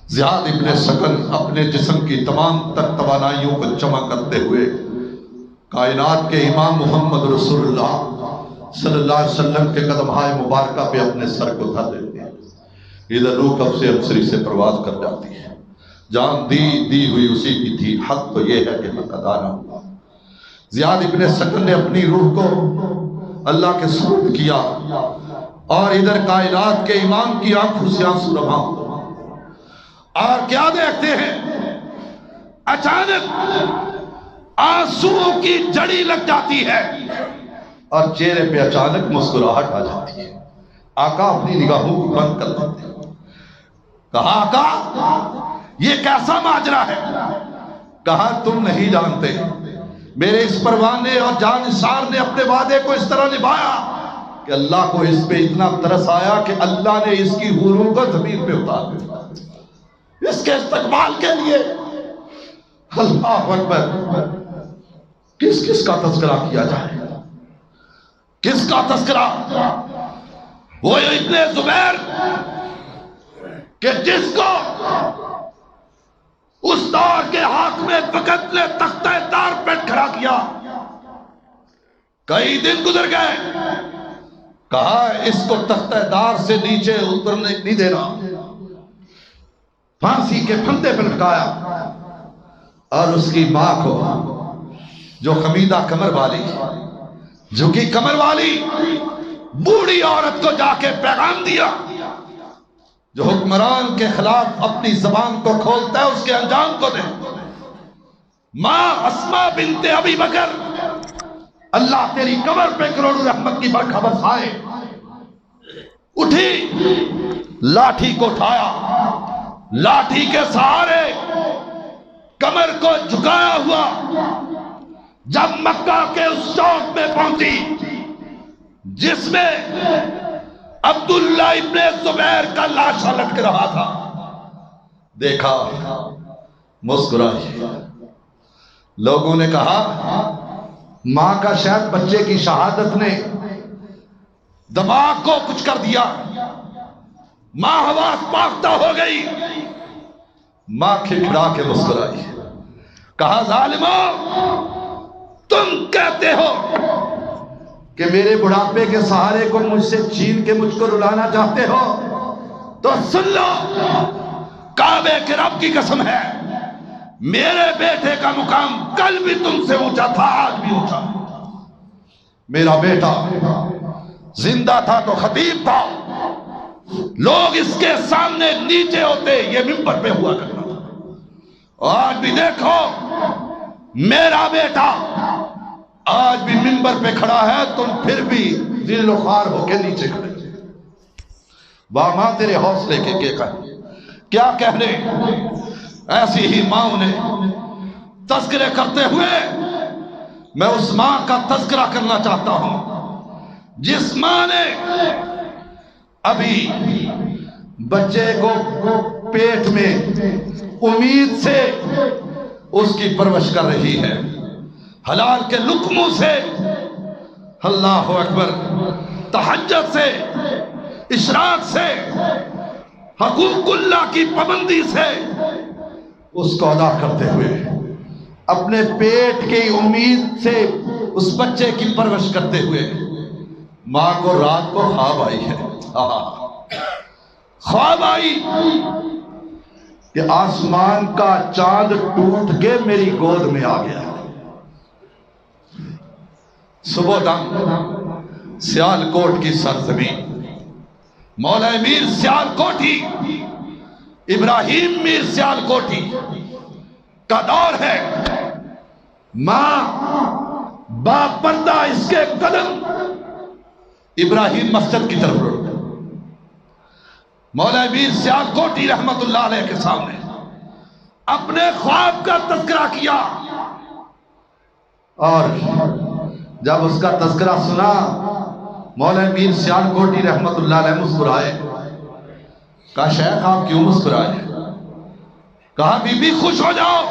Speaker 1: زیاد ابن سکن اپنے جسم کی تمام تر توانائیوں کو جمع کرتے ہوئے کائنات کے امام محمد رسول اللہ صلی اللہ علیہ وسلم کے قدم ہائے مبارکہ پہ اپنے سر کو دھر دیتے ہیں، ادھر روح کب سے ابصری سے پرواز کر جاتی ہے۔ جان دی ہوئی اسی کی تھی، حق تو یہ ہے کہ حق ادا نہ ہوا۔ زیاد ابن سکن نے اپنی روح کو اللہ کے سپرد کیا اور ادھر کائنات کے امام کی آنکھوں سے آنسو رواں، اور کیا دیکھتے ہیں؟ اچانک آنسوؤں کی جڑی لگ جاتی ہے اور چہرے پہ اچانک مسکراہٹ آ جاتی ہے۔ آقا اپنی نگاہوں کو بند کر دیتے ہیں۔ کہا آقا یہ کیسا ماجرا ہے؟ کہا تم نہیں جانتے، میرے اس پروانے اور جان نثار نے اپنے وعدے کو اس طرح نبھایا کہ اللہ کو اس پہ اتنا ترس آیا کہ اللہ نے اس کی حوروں کو زمین پہ اتار دیا اس کے استقبال کے لیے۔ اللہ اکبر، کس کس کا تذکرہ کیا جائے، کس کا تذکرہ؟ وہ ابن زبیر کہ جس کو اس دور کے حاکم وقت نے تختہ دار پہ کھڑا کیا، کئی دن گزر گئے، کہا اس کو تختہ دار سے نیچے اترنے نہیں دینا، پھانسی کے پھندے پہ لٹکایا، اور اس کی ماں کو جو خمیدہ کمر والی، جھکی کمر والی بوڑھی عورت کو جا کے پیغام دیا، جو حکمران کے خلاف اپنی زبان کو کھولتا ہے اس کے انجام کو دے۔ ماں اسماء بنت ابی بکر، اللہ تیری قبر پہ کروڑوں رحمت کی برکھا برسائے، اٹھی، لاٹھی کو اٹھایا، لاٹھی کے سہارے کمر کو جھکایا ہوا جب مکہ کے اس چوک میں پہنچی جس میں عبداللہ ابن زبیر کا لاشا لٹک رہا تھا، دیکھا، مسکرائی۔ لوگوں نے کہا ماں کا شاید بچے کی شہادت نے دماغ کو کچھ کر دیا، ماں حواس باختہ ہو گئی۔ ماں کھڑکھڑا کے مسکرائی، کہا ظالموں، تم کہتے ہو کہ میرے بڑھاپے کے سہارے کو مجھ سے چھین کے مجھ کو رلانا چاہتے ہو، تو سن لو، کعبے کے رب کی قسم ہے، میرے بیٹے کا مقام کل بھی تم سے اونچا تھا، آج بھی اونچا۔ میرا بیٹا زندہ تھا تو خطیب تھا، لوگ اس کے سامنے نیچے ہوتے، یہ منبر پہ ہوا کرتا تھا۔ آج بھی دیکھو میرا بیٹا آج بھی منبر پہ کھڑا ہے، تم پھر بھی ذل و خوار ہو کے نیچے کھڑے۔ واہ ماں تیرے حوصلے کے کیا کہہ رہے۔ ایسی ہی ماں نے تذکرے کرتے ہوئے میں اس ماں کا تذکرہ کرنا چاہتا ہوں جس ماں نے ابھی بچے کو پیٹ میں امید سے اس کی پرورش کر رہی ہے، حلال کے لقموں سے، اللہ اکبر، تہجد سے، اشراق سے، حقوق اللہ کی پابندی سے اس کو ادا کرتے ہوئے اپنے پیٹ کی امید سے اس بچے کی پرورش کرتے ہوئے ماں کو رات کو خواب آئی ہے، خواب آئی کہ آسمان کا چاند ٹوٹ کے میری گود میں آ گیا۔ صبح دم سیالکوٹ کی سرزمین، مولا میر سیالکوٹی، ابراہیم میر سیالکوٹی کا دور ہے۔ ماں باپ پردہ اس کے قدم ابراہیم مسجد کی طرف لوٹ، مولا میر سیالکوٹی رحمت اللہ علیہ کے سامنے اپنے خواب کا تذکرہ کیا، اور جب اس کا تذکرہ سنا مولا میر سیالکوٹی رحمت اللہ علیہ مسکرائے۔ کہا شیخ آپ کیوں مسکرائے؟ کہا بی بی خوش ہو جاؤ،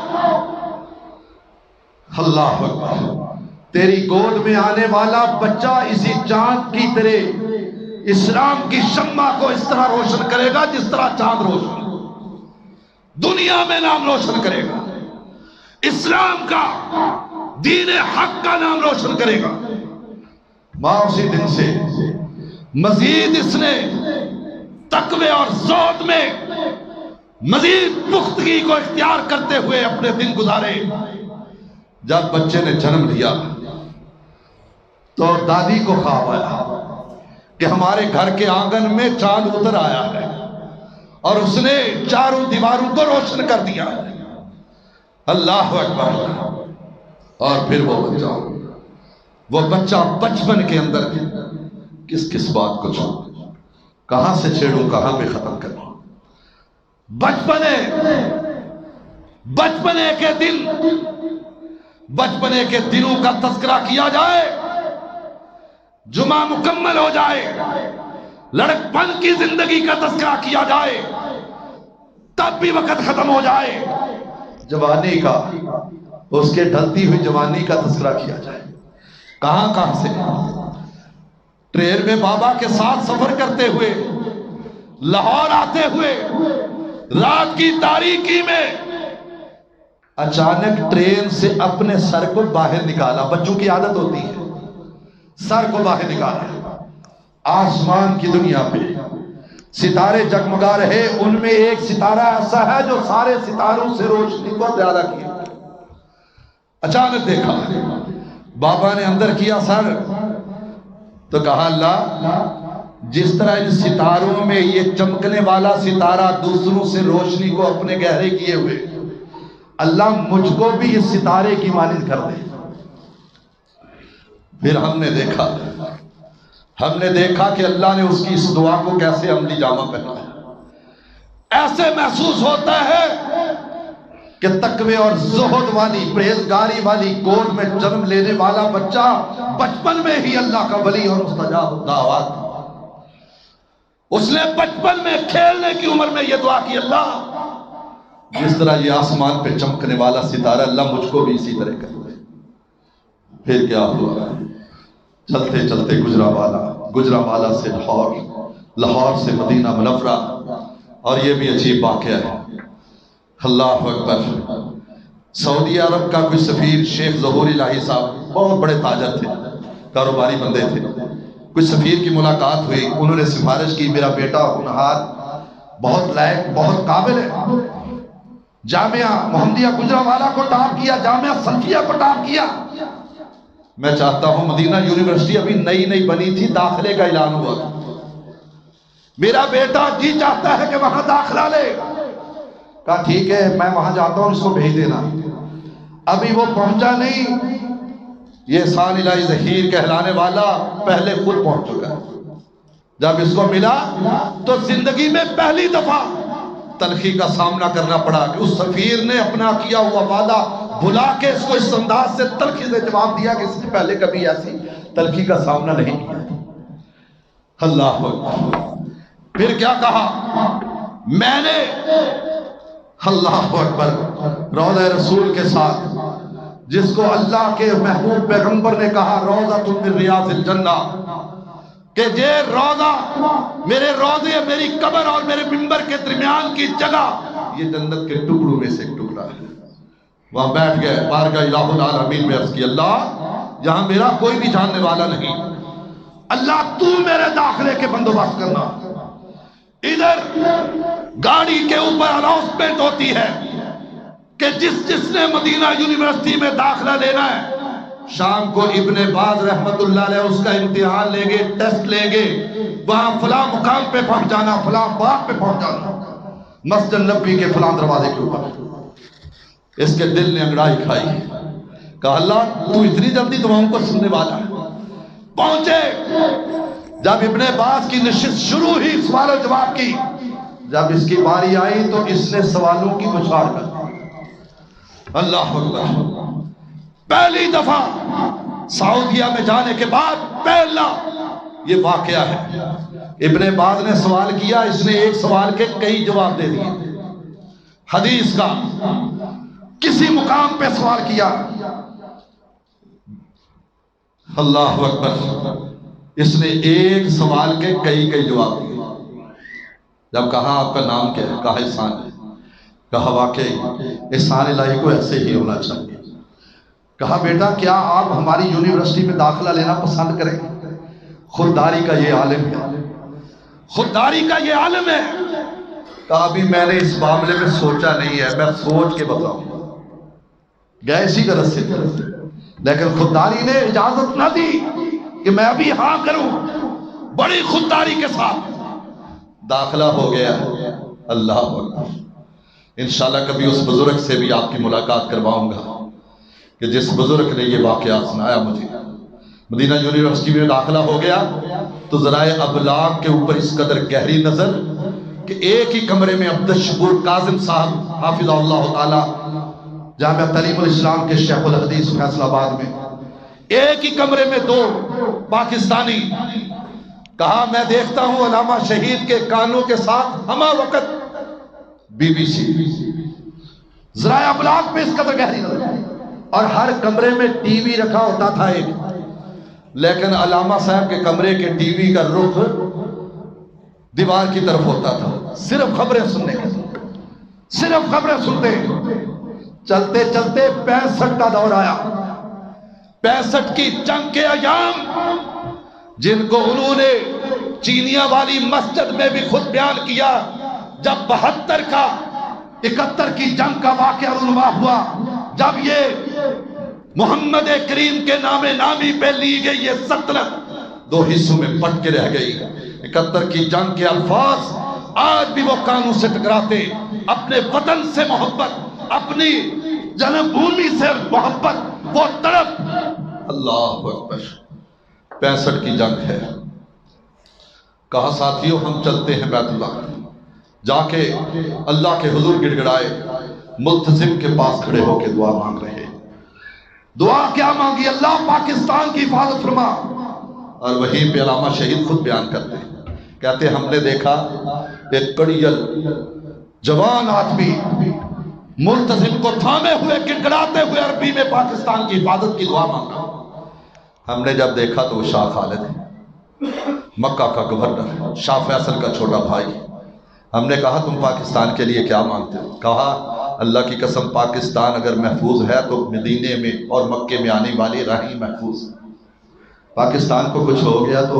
Speaker 1: اللہ اکبر، تیری گود میں آنے والا بچہ اسی چاند کی طرح اسلام کی شمع کو اس طرح روشن کرے گا جس طرح چاند روشن، دنیا میں نام روشن کرے گا، اسلام کا، دین حق کا نام روشن کرے گا۔ ماں اسی دن سے مزید اس نے تقوی اور زہد میں مزید پختگی کو اختیار کرتے ہوئے اپنے دن گزارے۔ جب بچے نے جنم لیا تو دادی کو خواب آیا کہ ہمارے گھر کے آنگن میں چاند اتر آیا ہے اور اس نے چاروں دیواروں کو روشن کر دیا ہے، اللہ اکبر۔ اور پھر وہ بچہ بچپن کے اندر کس بات کو چھوڑوں، کہاں سے چھیڑوں، کہاں پہ ختم کروں۔ بچپنے کے دنوں کا تذکرہ کیا جائے، جمعہ مکمل ہو جائے، لڑکپن کی زندگی کا تذکرہ کیا جائے، تب بھی وقت ختم ہو جائے۔ جوانی کا، اس کے ڈھلتی ہوئی جوانی کا تذکرہ کیا جائے، کہاں سے ٹرین میں بابا کے ساتھ سفر کرتے ہوئے، لاہور آتے ہوئے، رات کی تاریکی میں اچانک ٹرین سے اپنے سر کو باہر نکالا، بچوں کی عادت ہوتی ہے، سر کو باہر نکالا، آسمان کی دنیا پہ ستارے جگمگا رہے، ان میں ایک ستارہ ایسا ہے جو سارے ستاروں سے روشنی کو زیادہ کیا۔ اچانک دیکھا، بابا نے اندر کیا سر تو کہا اللہ، جس طرح ان ستاروں میں یہ چمکنے والا ستارہ دوسروں سے روشنی کو اپنے گہرے کیے ہوئے، اللہ مجھ کو بھی اس ستارے کی مانند کر دے۔ پھر ہم نے دیکھا کہ اللہ نے اس کی اس دعا کو کیسے عملی جامہ پہنایا۔ ایسے محسوس ہوتا ہے کہ تقوی اور زہد والی، پرہیزگاری والی گود میں جنم لینے والا بچہ بچپن میں ہی اللہ کا ولی اور مستجاب دعوات، اس نے بچپن میں کھیلنے کی عمر میں یہ دعا کی، اللہ جس طرح یہ آسمان پہ چمکنے والا ستارہ، اللہ مجھ کو بھی اسی طرح کر دے۔ پھر کیا ہوا؟ چلتے چلتے گجرانوالہ سے لاہور، لاہور سے مدینہ منورہ، اور یہ بھی عجیب واقعہ ہے، اللہ اکبر۔ سعودی عرب کا کوئی سفیر، شیخ ظہور الہی صاحب، بہت بڑے تاجر تھے، کاروباری بندے تھے، کوئی سفیر کی ملاقات ہوئی، انہوں نے سفارش کی میرا بیٹا ہونہار، بہت لائق، بہت قابل ہے، جامعہ محمدیہ گجرانوالہ کو ٹاپ کیا، جامعہ سلفیہ کو ٹاپ کیا۔ میں چاہتا ہوں، مدینہ یونیورسٹی ابھی نئی بنی تھی، داخلے کا اعلان ہوا، میرا بیٹا جی چاہتا ہے کہ وہاں داخلہ لے۔ کہا ٹھیک ہے میں وہاں جاتا ہوں، اس کو بھیج دینا۔ ابھی وہ پہنچا نہیں، یہ احسان الہی ظہیر کہلانے والا پہلے خود پہنچ چکا ہے۔ جب اس کو ملا تو زندگی میں پہلی دفعہ تلخی کا سامنا کرنا پڑا کہ اس سفیر نے اپنا کیا ہوا وعدہ بھلا کے اس کو اس انداز سے تلخی سے جواب دیا کہ اس نے پہلے کبھی ایسی تلخی کا سامنا نہیں کیا۔ اللہ اکبر۔ پھر کیا کہا؟ میں نے اللہ اکبر روضہ رسول کے ساتھ، جس کو اللہ کے محبوب پیغمبر نے کہا روضہ من ریاض الجنہ، کہ یہ روضہ میرے روضے میری قبر اور میرے منبر کے درمیان کی جگہ یہ جنت کے ٹکڑوں میں سے ایک ٹکڑا ہے۔ وہاں بیٹھ گئے، بارگاہ الہ العالمین میں عرض کی اللہ یہاں میرا کوئی بھی جاننے والا نہیں، اللہ تو میرے داخلے کے بندوبست کرنا۔ ادھر گاڑی کے اوپر اناؤنسمنٹ ہوتی ہے کہ جس نے مدینہ یونیورسٹی میں داخلہ لینا ہے شام کو ابن باز رحمت اللہ علیہ اس کا امتحان لیں گے، ٹیسٹ لیں گے، وہاں فلاں مقام پہ پہنچ جانا، فلاں باغ پہ پہنچ جانا، مسجد نبوی کے فلاں دروازے کے اوپر۔ اس کے دل نے انگڑائی کھائی، کہا اللہ تو اتنی جلدی دعاؤں کو سننے والا ہے۔ پہنچے، جب ابن باز کی نشست شروع ہی سوال و جواب کی، جب اس کی باری آئی تو اس نے سوالوں کی بچھاڑ کر دی۔ اللہ اکبر۔ پہلی دفعہ سعودیہ میں جانے کے بعد پہلا یہ واقعہ ہے۔ ابن باز نے سوال کیا، اس نے ایک سوال کے کئی جواب دے دیے۔ حدیث کا کسی مقام پہ سوال کیا، اللہ اکبر، اس نے ایک سوال کے کئی جواب دیے۔ جب کہا آپ کا نام کیا ہے؟ کہا احسان ہے۔ کہا واقعی احسان الہی کو ایسے ہی ہونا چاہیے۔ کہا بیٹا کیا آپ ہماری یونیورسٹی میں داخلہ لینا پسند کریں؟ خودداری کا یہ عالم ہے، خودداری کا یہ عالم ہے۔ کہا ابھی میں نے اس معاملے میں سوچا نہیں ہے، میں سوچ کے بتاؤں گا۔ گئے اسی غرض سے، لیکن خودداری نے اجازت نہ دی کہ میں ابھی ہاں کروں۔ بڑی خودداری کے ساتھ داخلہ ہو گیا۔ اللہ اکبر۔ انشاءاللہ کبھی اس بزرگ سے بھی آپ کی ملاقات کرواؤں گا کہ جس بزرگ نے یہ واقعات سنایا مجھے۔ مدینہ یونیورسٹی میں داخلہ ہو گیا تو ذرائع ابلاغ کے اوپر اس قدر گہری نظر کہ ایک ہی کمرے میں عبدالشکور کاظم صاحب حافظ اللہ تعالی جامعہ تعلیم الاسلام کے شیخ الحدیث فیصل آباد میں، ایک ہی کمرے میں دو پاکستانی۔ کہا میں دیکھتا ہوں علامہ شہید کے کانوں کے ساتھ ہمہ وقت BBC، ذرائع ابلاغ پہ اس قدر گہری نظر، اور ہر کمرے میں ٹی وی رکھا ہوتا تھا ایک، لیکن علامہ صاحب کے کمرے کے ٹی وی کا رخ دیوار کی طرف ہوتا تھا، صرف خبریں سننے کے، صرف خبریں سنتے۔ چلتے چلتے 65 کا دور آیا، 65 کی جنگ کے ایام، جن کو انہوں نے چینیاں والی مسجد میں بھی خود بیان کیا۔ جب 72 کا 71 کی جنگ کا واقعہ رونما ہوا، جب یہ محمد کریم کے نام نامی پہ لی گئی یہ سلطنت دو حصوں میں بٹ کے رہ گئی۔ 71 کی جنگ کے الفاظ آج بھی وہ کانوں سے ٹکراتے، اپنے وطن سے محبت، اپنی جنم بھومی سے محبت، وہ تڑپ۔ اللہ اکبر۔ 65 کی جنگ ہے۔ کہا ساتھیوں ہم چلتے ہیں بیت اللہ، جا کے اللہ کے حضور گڑ گڑائے، ملتزم کے پاس کھڑے ہو کے دعا مانگ رہے۔ دعا کیا مانگی؟ اللہ پاکستان کی حفاظت فرما۔ اور وہیں پہ علامہ شہید خود بیان کرتے ہیں، کہتے ہم نے دیکھا ایک کڑیل جوان آدمی ملتزم کو تھامے ہوئے گڑگڑاتے ہوئے عربی میں پاکستان کی حفاظت کی دعا مانگا۔ ہم نے جب دیکھا تو وہ شاہ خالد ہے، مکہ کا گورنر، شاہ فیصل کا چھوٹا بھائی۔ ہم نے کہا تم پاکستان کے لیے کیا مانگتے ہو؟ کہا اللہ کی قسم پاکستان اگر محفوظ ہے تو مدینے میں اور مکے میں آنے والی راہیں محفوظ ہیں۔ پاکستان کو کچھ ہو گیا تو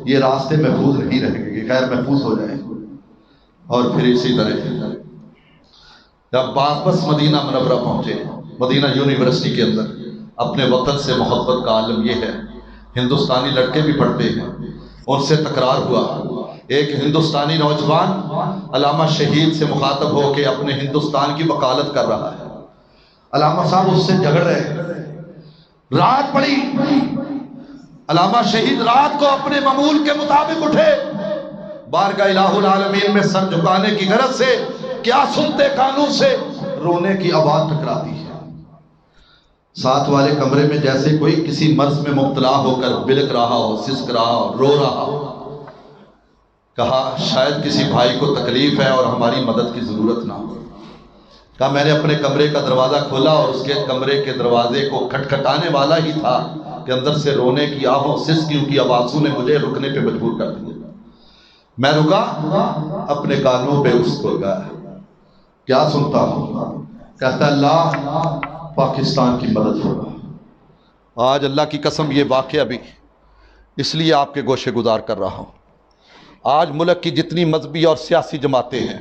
Speaker 1: یہ راستے محفوظ نہیں رہیں گے، غیر محفوظ ہو جائیں۔ اور پھر اسی طرح جب واپس مدینہ منورہ پہنچے، مدینہ یونیورسٹی کے اندر اپنے وطن سے محبت کا عالم یہ ہے، ہندوستانی لڑکے بھی پڑھتے ہیں، ان سے تکرار ہوا ایک ہندوستانی نوجوان علامہ شہید سے مخاطب ہو کے اپنے ہندوستان کی وکالت کر رہا ہے. علامہ صاحب اس سے جھگڑ رہے ہیں. رات پڑی، علامہ شہید رات کو اپنے معمول کے مطابق اٹھے، بارگاہ الہ العالمین میں سر جھکانے کی غرض سے کیا سنتے کانوں سے رونے کی آواز ٹکراتی ہے. ساتھ والے کمرے میں جیسے کوئی کسی مرض میں مبتلا ہو کر بلک رہا ہو، سسک رہا ہو، رو رہا ہو. کہا شاید کسی بھائی کو تکلیف ہے اور ہماری مدد کی ضرورت نہ ہو. کہا میں نے اپنے کمرے کا دروازہ کھولا اور اس کے کمرے کے دروازے کو کھٹکھٹانے والا ہی تھا کہ اندر سے رونے کی آہوں سسکیوں کی آوازوں نے مجھے رکنے پہ مجبور کر دیا. میں رکا، اپنے کانوں پہ اس کو گیا. کیا سنتا ہوں؟ کہتا اللہ پاکستان کی مدد فرما. آج اللہ کی قسم یہ واقعہ بھی اس لیے آپ کے گوشے گزار کر رہا ہوں. آج ملک کی جتنی مذہبی اور سیاسی جماعتیں ہیں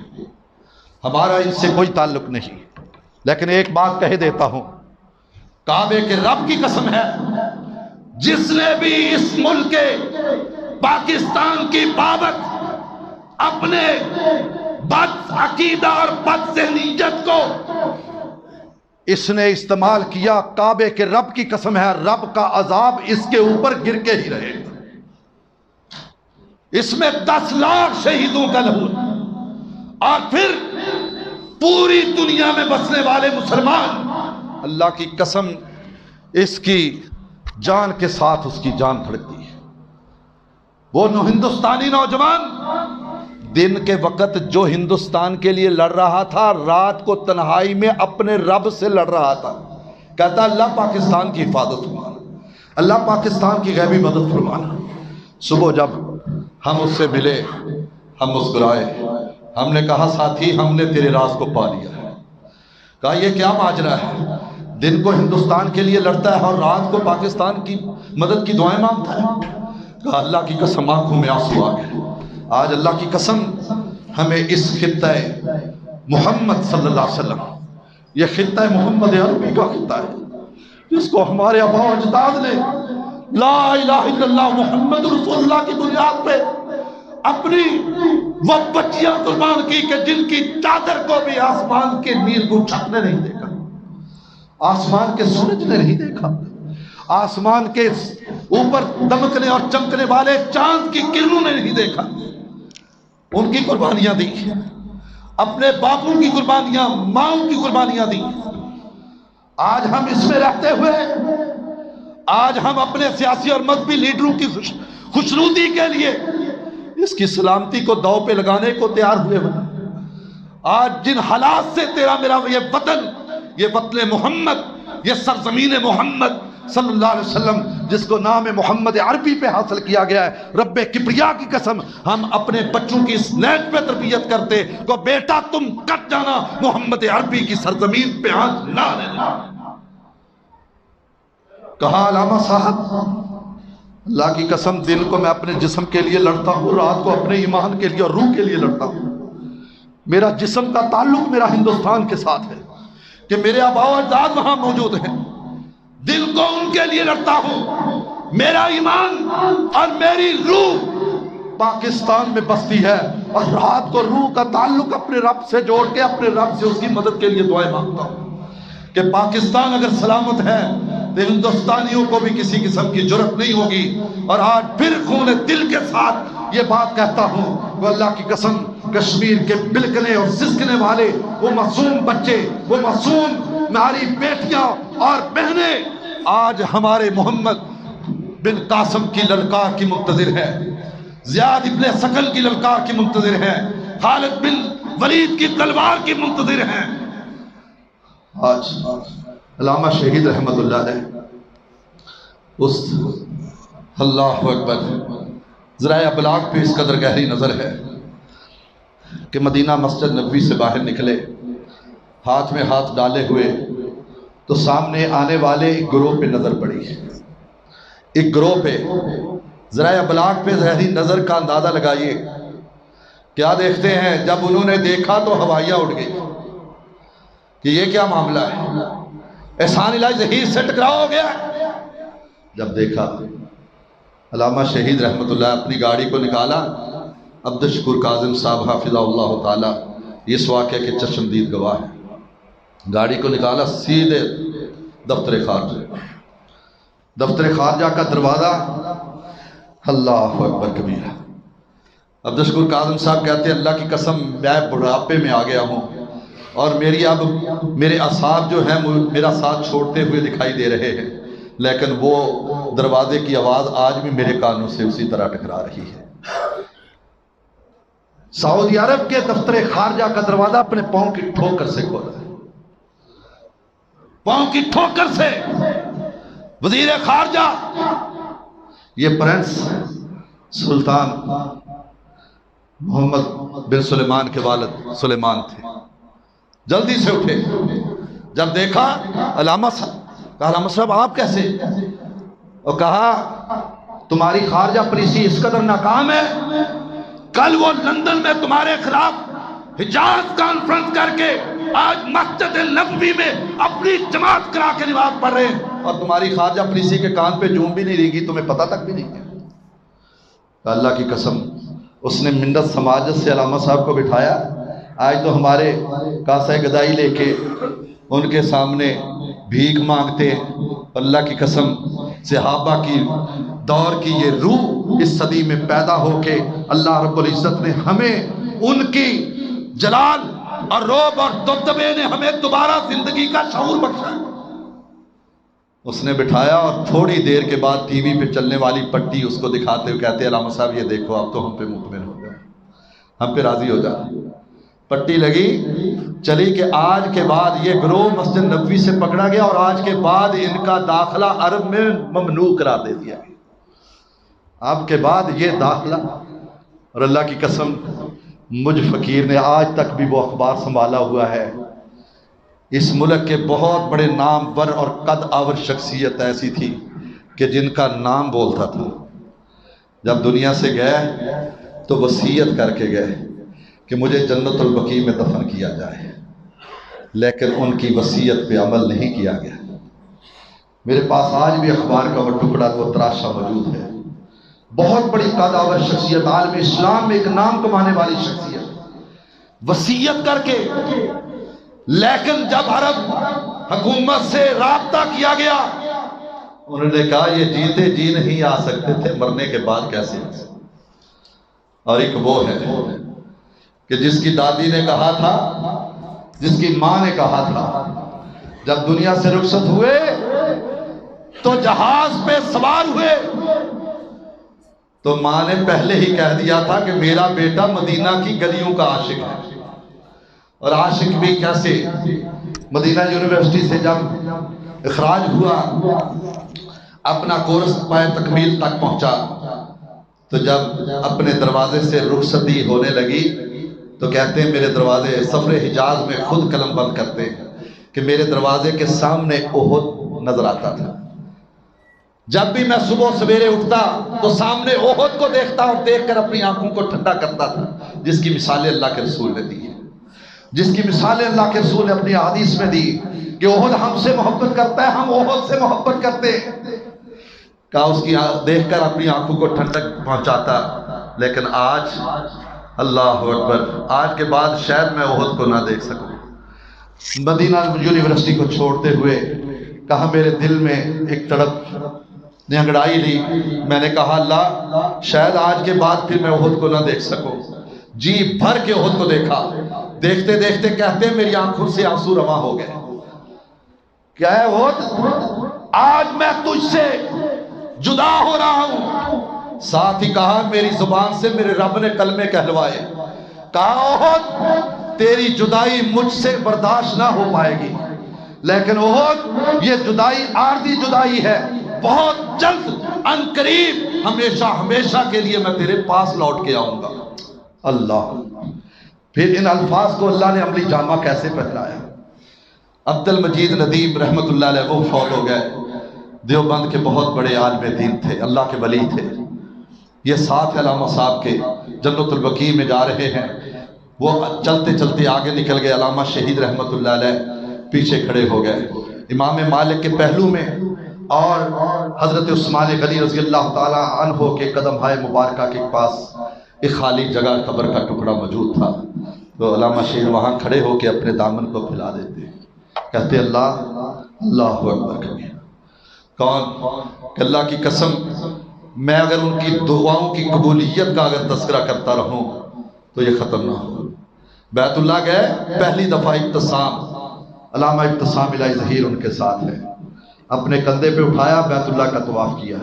Speaker 1: ہمارا ان سے کوئی تعلق نہیں، لیکن ایک بات کہہ دیتا ہوں، کعبے کے رب کی قسم ہے، جس نے بھی اس ملک کے پاکستان کی بابت اپنے بد عقیدہ اور بد ذہنیت کو اس نے استعمال کیا، کعبے کے رب کی قسم ہے رب کا عذاب اس کے اوپر گر کے ہی رہے. اس میں 10 لاکھ شہیدوں کا لہو، اور پھر پوری دنیا میں بسنے والے مسلمان، اللہ کی قسم اس کی جان کے ساتھ اس کی جان دھڑکتی ہے. وہ ہندوستانی نوجوان دن کے وقت جو ہندوستان کے لیے لڑ رہا تھا، رات کو تنہائی میں اپنے رب سے لڑ رہا تھا. کہتا اللہ پاکستان کی حفاظت فرمانا، اللہ پاکستان کی غیبی مدد فرمانا. صبح جب ہم اس سے ملے ہم مسکرائے، ہم نے کہا ساتھی ہم نے تیرے راز کو پا لیا ہے. کہا یہ کیا ماجرا ہے؟ دن کو ہندوستان کے لیے لڑتا ہے اور رات کو پاکستان کی مدد کی دعائیں مانگتا ہے. کہا اللہ کی قسم آنکھوں میں آنسو آ گئے. آج اللہ کی قسم ہمیں اس خطہ محمد صلی اللہ علیہ وسلم، یہ خطہ محمد عربی کا خطہ ہے جس کو ہمارے آباء و اجداد نے لا الہ الا اللہ محمد رسول اللہ کی بنیاد پہ اپنی وہ بچیاں قربان کی کہ جن کی چادر کو بھی آسمان کے نیل گچھک نے نہیں دیکھا، آسمان کے سورج نے نہیں دیکھا، آسمان کے اوپر دمکنے اور چمکنے والے چاند کی کرنوں نے نہیں دیکھا. ان کی قربانیاں دی، اپنے باپوں کی قربانیاں، ماؤں کی قربانیاں دی. آج ہم اس میں رہتے ہوئے آج ہم اپنے سیاسی اور مذہبی لیڈروں کی خوشنودی کے لیے اس کی سلامتی کو داؤ پہ لگانے کو تیار ہوئے ہوئے. آج جن حالات سے تیرا میرا یہ وطن، یہ وطن محمد، یہ سرزمین محمد صلی اللہ علیہ وسلم جس کو نام محمد عربی پہ حاصل کیا گیا ہے، رب کبریا کی قسم ہم اپنے بچوں کی اس نیت پہ تربیت کرتے کہ بیٹا تم کٹ جانا، محمد عربی کی سرزمین پہ ہاتھ نہ لینا. کہا علامہ صاحب اللہ کی قسم دن کو میں اپنے جسم کے لیے لڑتا ہوں، رات کو اپنے ایمان کے لیے اور روح کے لیے لڑتا ہوں. میرا جسم کا تعلق میرا ہندوستان کے ساتھ ہے کہ میرے آباء و اجداد وہاں موجود ہیں. دل کو ان کے لیے لڑتا ہوں، میرا ایمان اور میری روح پاکستان میں بستی ہے، اور رات کو روح کا تعلق اپنے رب سے جوڑ کے اپنے رب سے اس کی مدد کے لیے دعائیں مانگتا ہوں کہ پاکستان اگر سلامت ہے تو ہندوستانیوں کو بھی کسی قسم کی جرأت نہیں ہوگی. اور آج پھر خون دل کے ساتھ یہ بات کہتا ہوں کہ اللہ کی قسم کشمیر کے بلکنے اور سسکنے والے وہ معصوم بچے، وہ معصوم ہماری بیٹیاں اور بہنیں آج ہمارے محمد بن قاسم کی للکار کی منتظر ہے، زیاد ابن ثقل کی للکار کی منتظر ہے، خالد بن ولید کی تلوار کی منتظر ہیں. آج علامہ شہید رحمت اللہ علیہ اس اللہ اکبر ذرائع ابلاغ پہ اس قدر گہری نظر ہے کہ مدینہ مسجد نبوی سے باہر نکلے، ہاتھ میں ہاتھ ڈالے ہوئے، تو سامنے آنے والے ایک گروہ پہ نظر پڑی. ایک گروہ پہ ذرائع ابلاغ پہ گہری نظر کا اندازہ لگائیے. کیا دیکھتے ہیں؟ جب انہوں نے دیکھا تو ہوائیاں اٹھ گئی کہ یہ کیا معاملہ ہے، احسان الہی ظہیر سے ٹکراؤ ہو گیا. جب دیکھا علامہ شہید رحمت اللہ اپنی گاڑی کو نکالا عبدالشکور کاظم صاحب حافظہ اللہ تعالی اس واقعے کے چشمدید گواہ ہیں۔ گاڑی کو نکالا سیدھے دفتر خارجہ، دفتر خارجہ کا دروازہ، اللہ اکبر کبیرہ۔ عبدالشکور کاظم صاحب کہتے ہیں اللہ کی قسم میں بڑھاپے میں آ گیا ہوں اور میرے اعصاب جو ہیں میرا ساتھ چھوڑتے ہوئے دکھائی دے رہے ہیں، لیکن وہ دروازے کی آواز آج بھی میرے کانوں سے اسی طرح ٹکرا رہی ہے۔ سعودی عرب کے دفتر خارجہ کا دروازہ اپنے پاؤں کی ٹھوکر سے کھولا، پاؤں کی ٹھوکر سے۔ وزیر خارجہ یہ پرنس سلطان محمد بن سلیمان کے والد سلیمان تھے، جلدی سے اٹھے، جب دیکھا علامہ صاحب، کہا علامہ صاحب آپ کیسے؟ اور کہا تمہاری خارجہ پالیسی اس قدر ناکام ہے، کل وہ لندن میں تمہارے خلاف حجاز کانفرنس کر کے آج مسجد نبوی میں اپنی جماعت کرا کے نماز پڑھ رہے ہیں، اور تمہاری خارجہ پالیسی کے کان پہ جوم بھی نہیں رہی گی، تمہیں پتہ تک بھی نہیں ہے۔ اللہ کی قسم اس نے منت سماجت سے علامہ صاحب کو بٹھایا، آج تو ہمارے کاسہ گدائی لے کے ان کے سامنے بھیک مانگتے۔ اللہ کی قسم صحابہ کی دور کی یہ روح اس صدی میں پیدا ہو کے اللہ رب العزت نے ہمیں ان کی جلال اور رعب اور دبدبے نے ہمیں دوبارہ زندگی کا شعور بخشا۔ اس نے بٹھایا اور تھوڑی دیر کے بعد ٹی وی پہ چلنے والی پٹی اس کو دکھاتے ہوئے کہتے ہیں علامہ صاحب یہ دیکھو اب تو ہم پہ مطمئن ہو جائے، ہم پہ راضی ہو جائے۔ پٹی لگی چلی کہ آج کے بعد یہ گروہ مسجد نبوی سے پکڑا گیا اور آج کے بعد ان کا داخلہ عرب میں ممنوع قرار دے دیا گیا۔ اب کے بعد یہ داخلہ، اور اللہ کی قسم مجھ فقیر نے آج تک بھی وہ اخبار سنبھالا ہوا ہے، اس ملک کے بہت بڑے نامور اور قد آور شخصیت ایسی تھی کہ جن کا نام بولتا تھا، جب دنیا سے گئے تو وصیت کر کے گئے کہ مجھے جنت البقیع میں دفن کیا جائے، لیکن ان کی وصیت پہ عمل نہیں کیا گیا۔ میرے پاس آج بھی اخبار کا وہ ٹکڑا وہ تراشا موجود ہے۔ بہت بڑی قد آور شخصیت، عالم اسلام میں ایک نام کمانے والی شخصیت، وصیت کر کے، لیکن جب عرب حکومت سے رابطہ کیا گیا انہوں نے کہا یہ جیتے جی نہیں آ سکتے تھے، مرنے کے بعد کیسے آ سکتے۔ اور ایک وہ ہے کہ جس کی دادی نے کہا تھا، جس کی ماں نے کہا تھا، جب دنیا سے رخصت ہوئے تو جہاز پہ سوار ہوئے تو ماں نے پہلے ہی کہہ دیا تھا کہ میرا بیٹا مدینہ کی گلیوں کا عاشق ہے۔ اور عاشق بھی کیسے؟ مدینہ یونیورسٹی سے جب اخراج ہوا، اپنا کورس پائے تکمیل تک پہنچا، تو جب اپنے دروازے سے رخصتی ہونے لگی تو کہتے ہیں میرے دروازے سفر حجاز میں خود قلم بند کرتے ہیں کہ میرے دروازے کے سامنے احد نظر آتا تھا۔ جب بھی میں صبح سویرے اٹھتا تو سامنے احد کو دیکھتا اور دیکھ کر اپنی آنکھوں کو ٹھنڈا کرتا تھا، جس کی مثالیں اللہ کے رسول نے دی ہے، جس کی مثالیں اللہ کے رسول نے اپنی حدیث میں دی کہ احد ہم سے محبت کرتا ہے، ہم احد سے محبت کرتے ہیں۔ کہا اس کی دیکھ کر اپنی آنکھوں کو ٹھنڈک پہنچاتا، لیکن آج اللہ اکبر، آج کے بعد شاید میں احد کو نہ دیکھ سکوں۔ مدینہ یونیورسٹی کو چھوڑتے ہوئے کہا میرے دل میں ایک تڑپ نے انگڑائی لی، میں نے کہا اللہ شاید آج کے بعد پھر میں احد کو نہ دیکھ سکوں۔ جی بھر کے احد کو دیکھا، دیکھتے دیکھتے کہتے ہیں میری آنکھوں سے آنسو رواں ہو گئے۔ کیا ہے احد؟ آج میں تجھ سے جدا ہو رہا ہوں۔ ساتھ ہی کہا میری زبان سے میرے رب نے کلمے کہلوائے۔ کہا احد تیری جدائی مجھ سے برداشت نہ ہو پائے گی، لیکن احد یہ جدائی عارضی جدائی ہے، بہت جلد ان قریب ہمیشہ ہمیشہ کے لیے میں تیرے پاس لوٹ کے آؤں گا۔ اللہ، پھر ان الفاظ کو اللہ نے عملی جامہ کیسے پہنایا۔ عبد المجید ندیم رحمت اللہ علیہ وہ فوت ہو گئے، دیوبند کے بہت بڑے عالم دین تھے، اللہ کے ولی تھے۔ یہ ساتھ علامہ صاحب کے جنت البقیع میں جا رہے ہیں، وہ چلتے چلتے آگے نکل گئے، علامہ شہید رحمت اللہ علیہ پیچھے کھڑے ہو گئے، امام مالک کے پہلو میں اور حضرت عثمان غنی رضی اللہ تعالی عنہ کے قدم ہائے مبارکہ کے پاس ایک خالی جگہ قبر کا ٹکڑا موجود تھا، تو علامہ شیر وہاں کھڑے ہو کے اپنے دامن کو پھیلا دیتے، کہتے اللہ اکبر کبھی کون کہ اللہ کی قسم میں اگر ان کی دعاؤں کی قبولیت کا اگر تذکرہ کرتا رہوں تو یہ ختم نہ ہو۔ بیت اللہ گئے، پہلی دفعہ ابتسام، علامہ ابتسام الہی ظہیر ان کے ساتھ ہے، اپنے کندھے پہ اٹھایا، بیت اللہ کا طواف کیا،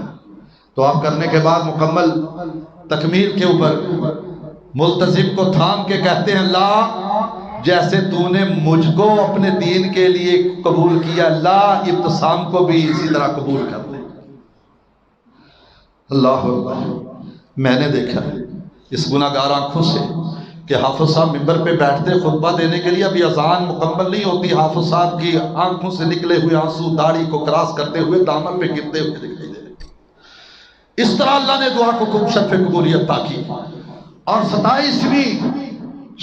Speaker 1: طواف کرنے کے بعد مکمل تکمیل کے اوپر ملتزم کو تھام کے کہتے ہیں اللہ جیسے تو نے مجھ کو اپنے دین کے لیے قبول کیا، اللہ ابتسام کو بھی اسی طرح قبول کر لے۔ اللہ اکبر۔ میں نے دیکھا اس گناہگار آنکھوں سے کہ حافظ صاحب ممبر پہ بیٹھتے خطبہ دینے کے لیے، ابھی اذان مکمل نہیں ہوتی، حافظ صاحب کی آنکھوں سے نکلے ہوئے آنسو داڑھی کو کراس کرتے ہوئے دامن پہ گرتے ہوئے دکھائی دے رہے۔ اس طرح اللہ نے دعا کو خوب شرف قبولیت عطا کی، اور 27ویں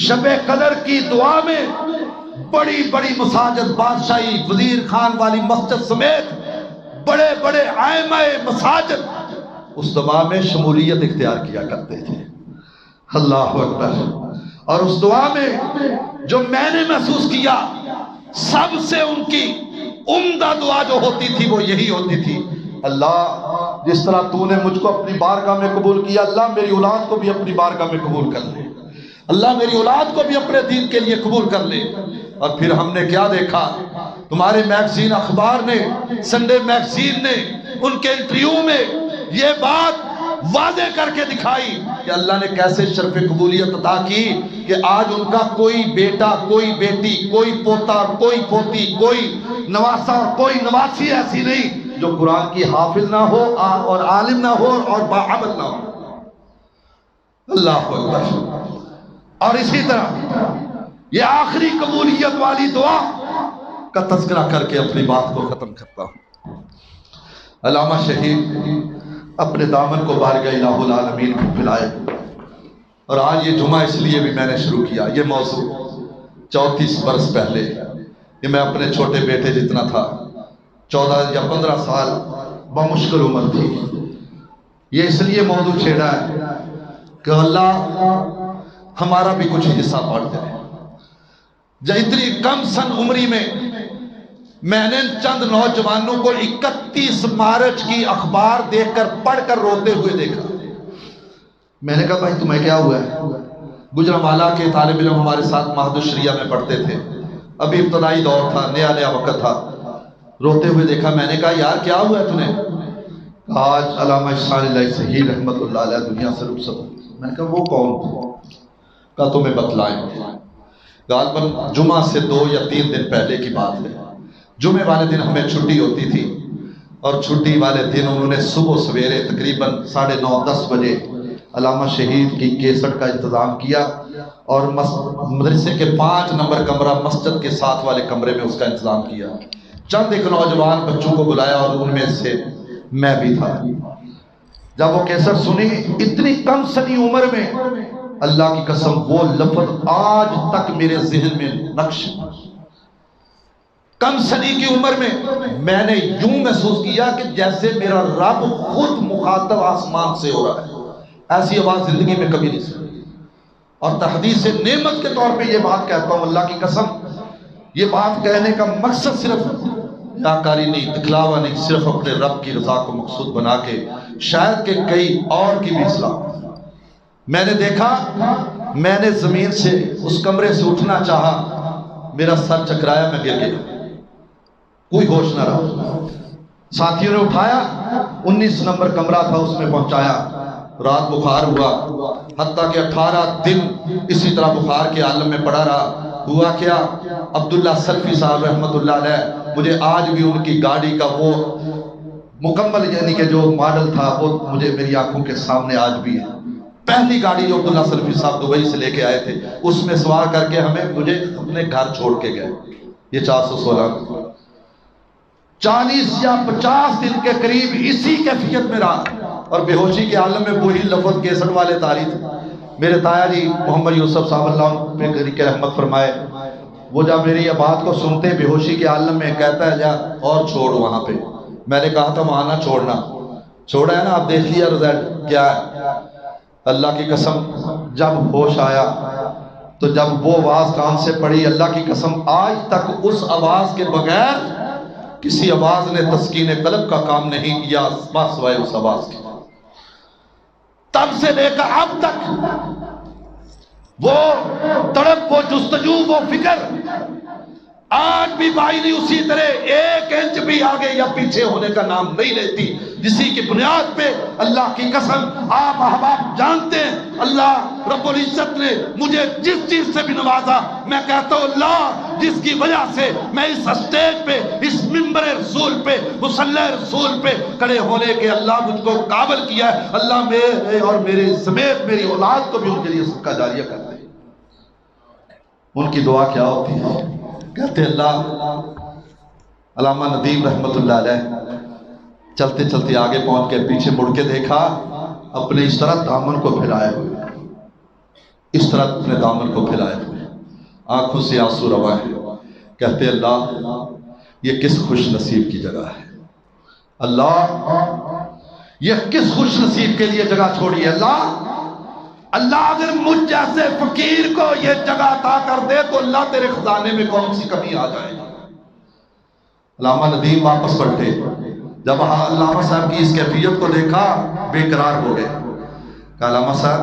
Speaker 1: شب قدر کی دعا میں بڑی بڑی مساجد، بادشاہی وزیر خان والی مسجد سمیت بڑے بڑے ائمہ مساجد اس دعا میں شمولیت اختیار کیا کرتے تھے۔ اللہ اکبر۔ اور اس دعا میں جو میں نے محسوس کیا، سب سے ان کی عمدہ دعا جو ہوتی تھی وہ یہی ہوتی تھی، اللہ جس طرح تو نے مجھ کو اپنی بارگاہ میں قبول کیا، اللہ میری اولاد کو بھی اپنی بارگاہ میں قبول کر لے، اللہ میری اولاد کو بھی اپنے دین کے لیے قبول کر لے۔ اور پھر ہم نے کیا دیکھا، تمہارے میگزین اخبار نے، سنڈے میگزین نے ان کے انٹرویو میں یہ بات واضح کر کے دکھائی کہ اللہ نے کیسے شرف قبولیت عطا کی کہ آج ان کا کوئی بیٹا، کوئی بیٹی، کوئی پوتا، کوئی پوتی، کوئی نواسا اور کوئی نواسی ایسی نہیں جو قرآن کی حافظ نہ ہو اور عالم نہ ہو اور باعمل نہ ہو۔ اللہ اکبر۔ اور اسی طرح یہ آخری قبولیت والی دعا کا تذکرہ کر کے اپنی بات کو ختم کرتا ہوں۔ علامہ شہید اپنے دامن کو بارگاہ الہ العالمین کو پھیلائے، اور آج یہ جمعہ اس لیے بھی میں نے شروع کیا، یہ موضوع 34 برس پہلے کہ میں اپنے چھوٹے بیٹے جتنا تھا، 14 یا 15 سال بمشکل عمر تھی، یہ اس لیے موضوع چھیڑا ہے کہ اللہ ہمارا بھی کچھ حصہ بانٹ دے۔ جب اتنی کم سن عمری میں نے چند نوجوانوں کو 31 مارچ کی اخبار دیکھ کر پڑھ کر روتے ہوئے دیکھا۔ میں نے کہا بھائی تمہیں کیا ہوا ہے؟ گجرانوالہ کے طالب علم ہمارے ساتھ معہد الشریعہ میں پڑھتے تھے، ابھی ابتدائی دور تھا، نیا وقت تھا، روتے ہوئے دیکھا۔ میں نے کہا یار کیا ہوا ہے تمہیں؟ آج علامہ احسان الہی ظہیر رحمت اللہ علیہ دنیا سے رخصت۔ میں نے کہا وہ کون؟ کہا تمہیں بتلائیں۔ غالباً جمعہ سے 2 یا 3 دن پہلے کی بات ہے۔ جمعے والے دن ہمیں چھٹی ہوتی تھی، اور چھٹی والے دن انہوں نے صبح سویرے تقریباً 9:30-10 بجے علامہ شہید کی کیسٹ کا انتظام کیا، اور مدرسے کے 5 نمبر کمرہ مسجد کے ساتھ والے کمرے میں اس کا انتظام کیا۔ چند ایک نوجوان بچوں کو بلایا اور ان میں سے میں بھی تھا۔ جب وہ کیسٹ سنی، اتنی کم سنی عمر میں، اللہ کی قسم وہ لفظ آج تک میرے ذہن میں نقش، کم سنی کی عمر میں نے یوں محسوس کیا کہ جیسے میرا رب خود مخاطب آسمان سے ہو رہا ہے۔ ایسی آواز زندگی میں کبھی نہیں سنی، اور تحدیث نعمت کے طور پہ یہ بات کہتا ہوں، اللہ کی قسم یہ بات کہنے کا مقصد صرف ریاکاری نہیں، دکھلاوا نہیں، صرف اپنے رب کی رضا کو مقصود بنا کے شاید کہ کئی اور کی بھی اصلاح۔ میں نے دیکھا، میں نے زمین سے اس کمرے سے اٹھنا چاہا، میرا سر چکرایا، میں گر گیا، کوئی ہوش نہ رہا۔ ساتھیوں نے اٹھایا، 19 نمبر کمرہ تھا، اس میں پہنچایا۔ رات بخار ہوا، حتیٰ کہ 18 دن اسی طرح بخار کے عالم میں پڑا رہا۔ ہوا کیا، عبداللہ سلفی صاحب رحمت اللہ علیہ، مجھے آج بھی ان کی گاڑی کا وہ مکمل یعنی کہ جو ماڈل تھا وہ مجھے میری آنکھوں کے سامنے آج بھی ہے۔ پہلی گاڑی جو عبداللہ سلفی صاحب دبئی سے لے کے آئے تھے، اس میں سوار کر کے مجھے اپنے گھر چھوڑ کے گئے۔ یہ 416 40 یا 50 دن کے قریب اسی کیفیت میں رہا، اور بے ہوشی کے عالم میں وہی لفظ کیسٹ والے تاری تھے۔ میرے تایا جی محمد یوسف صاحب اللہ پہ کے رحمت فرمائے، وہ جب میری یہ بات کو سنتے بے ہوشی کے عالم میں، کہتا ہے جا اور چھوڑ وہاں پہ۔ میں نے کہا تھا وہاں نہ چھوڑنا، چھوڑا ہے نا، آپ دیکھ لیا رزلٹ کیا ہے۔ اللہ کی قسم جب ہوش آیا تو جب وہ آواز کان سے پڑی، اللہ کی قسم آج تک اس آواز کے بغیر کسی آواز نے تسکین قلب کا کام نہیں کیا سوائے اس آواز کے۔ تب سے لے کر اب تک وہ تڑپ، وہ جستجو، وہ فکر آج بھی بائنی اسی طرح ایک انچ بھی آگے یا پیچھے ہونے کا نام نہیں لیتی، جسی کی بنیاد پہ اللہ کی قسم آپ احباب جانتے ہیں اللہ رب العزت نے مجھے جس چیز سے بھی نوازا، میں کہتا ہوں اللہ جس کی وجہ سے میں اس اسٹیج پہ، اس منبر رسول پہ، مصلی رسول پہ کھڑے ہونے کے اللہ مجھ کو قابل کیا ہے، اللہ میرے اور میرے سمیت میری اولاد کو بھی ان کے لیے صدقہ جاریہ کر دے۔ ان کی دعا کیا ہوتی ہے؟ کہتے اللہ علامہ ندیم رحمت اللہ علیہ چلتے چلتے آگے پہنچ کے پیچھے مڑ کے دیکھا، اپنے اس طرح دامن کو پھیلائے ہوئے، اس طرح اپنے دامن کو پھیلائے ہوئے، آنکھوں سے آنسو روا ہے۔ کہتے اللہ یہ کس خوش نصیب کی جگہ ہے، اللہ یہ کس خوش نصیب کے لیے جگہ چھوڑی ہے۔ اللہ اگر مجھ جیسے فقیر کو یہ جگہ عطا کر دے تو اللہ تیرے خزانے میں کون سی کمی آ جائے گی۔ علامہ ندیم واپس پلٹے، جب علامہ صاحب کی اس کیفیت کو دیکھا بے قرار ہو گئے۔ کہا علامہ صاحب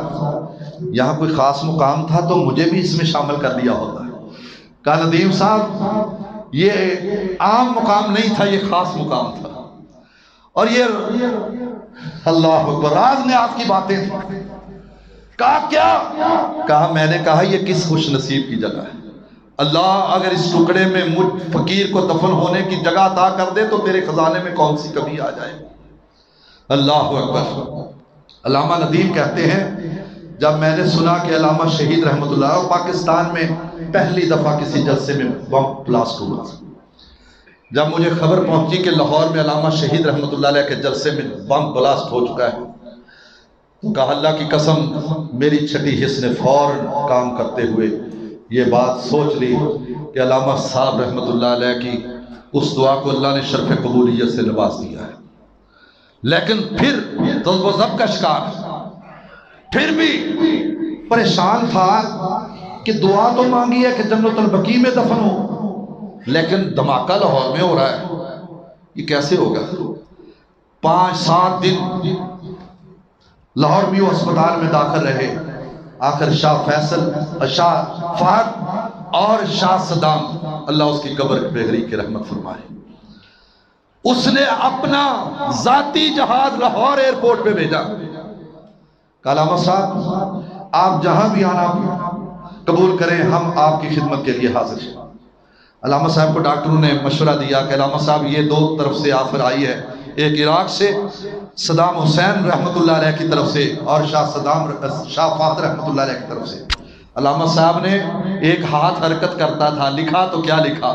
Speaker 1: یہاں کوئی خاص مقام تھا تو مجھے بھی اس میں شامل کر دیا ہوتا ہے۔ کہا ندیم صاحب یہ عام مقام نہیں تھا، یہ خاص مقام تھا، اور یہ اللہ اکبر راز نے آپ کی باتیں تھیں۔ کہا کیا؟ کہا میں نے کہا یہ کس خوش نصیب کی جگہ ہے، اللہ اگر اس ٹکڑے میں مجھ فقیر کو دفن ہونے کی جگہ عطا کر دے تو تیرے خزانے میں کون سی کمی آ جائے۔ اللہ اکبر۔ علامہ ندیم کہتے ہیں جب میں نے سنا کہ علامہ شہید رحمت اللہ علیہ پاکستان میں پہلی دفعہ کسی جلسے میں بم بلاسٹ ہوا، جب مجھے خبر پہنچی کہ لاہور میں علامہ شہید رحمت اللہ علیہ کے جلسے میں بم بلاسٹ ہو چکا ہے، تو کہا اللہ کی قسم میری چھٹی حص نے فوراً کام کرتے ہوئے یہ بات سوچ لی کہ علامہ صاحب رحمت اللہ علیہ کی اس دعا کو اللہ نے شرف قبولیت سے نواز دیا ہے۔ لیکن پھر ظلم و ضبط کا شکار، پھر بھی پریشان تھا کہ دعا تو مانگی ہے کہ جنت البقیع میں دفن ہو، لیکن دھماکہ لاہور میں ہو رہا ہے، یہ کیسے ہوگا؟ 5-7 دن لاہور میو ہسپتال میں داخل رہے، آخر شاہ فیصل، شاہ فہد اور شاہ صدام اللہ اس کی قبر بہری کی رحمت فرمائے، اس نے اپنا ذاتی جہاز لاہور ایئرپورٹ پہ بھیجا۔ علامہ صاحب آپ جہاں بھی آنا قبول کریں، ہم آپ کی خدمت کے لیے حاضر ہیں۔ علامہ صاحب کو ڈاکٹروں نے مشورہ دیا کہ علامہ صاحب یہ 2 طرف سے آفر آئی ہے، ایک عراق سے صدام حسین رحمت اللہ علیہ کی طرف سے اور شاہ فہد رحمت اللہ علیہ کی طرف سے۔ علامہ صاحب نے ایک ہاتھ حرکت کرتا تھا، لکھا تو کیا لکھا؟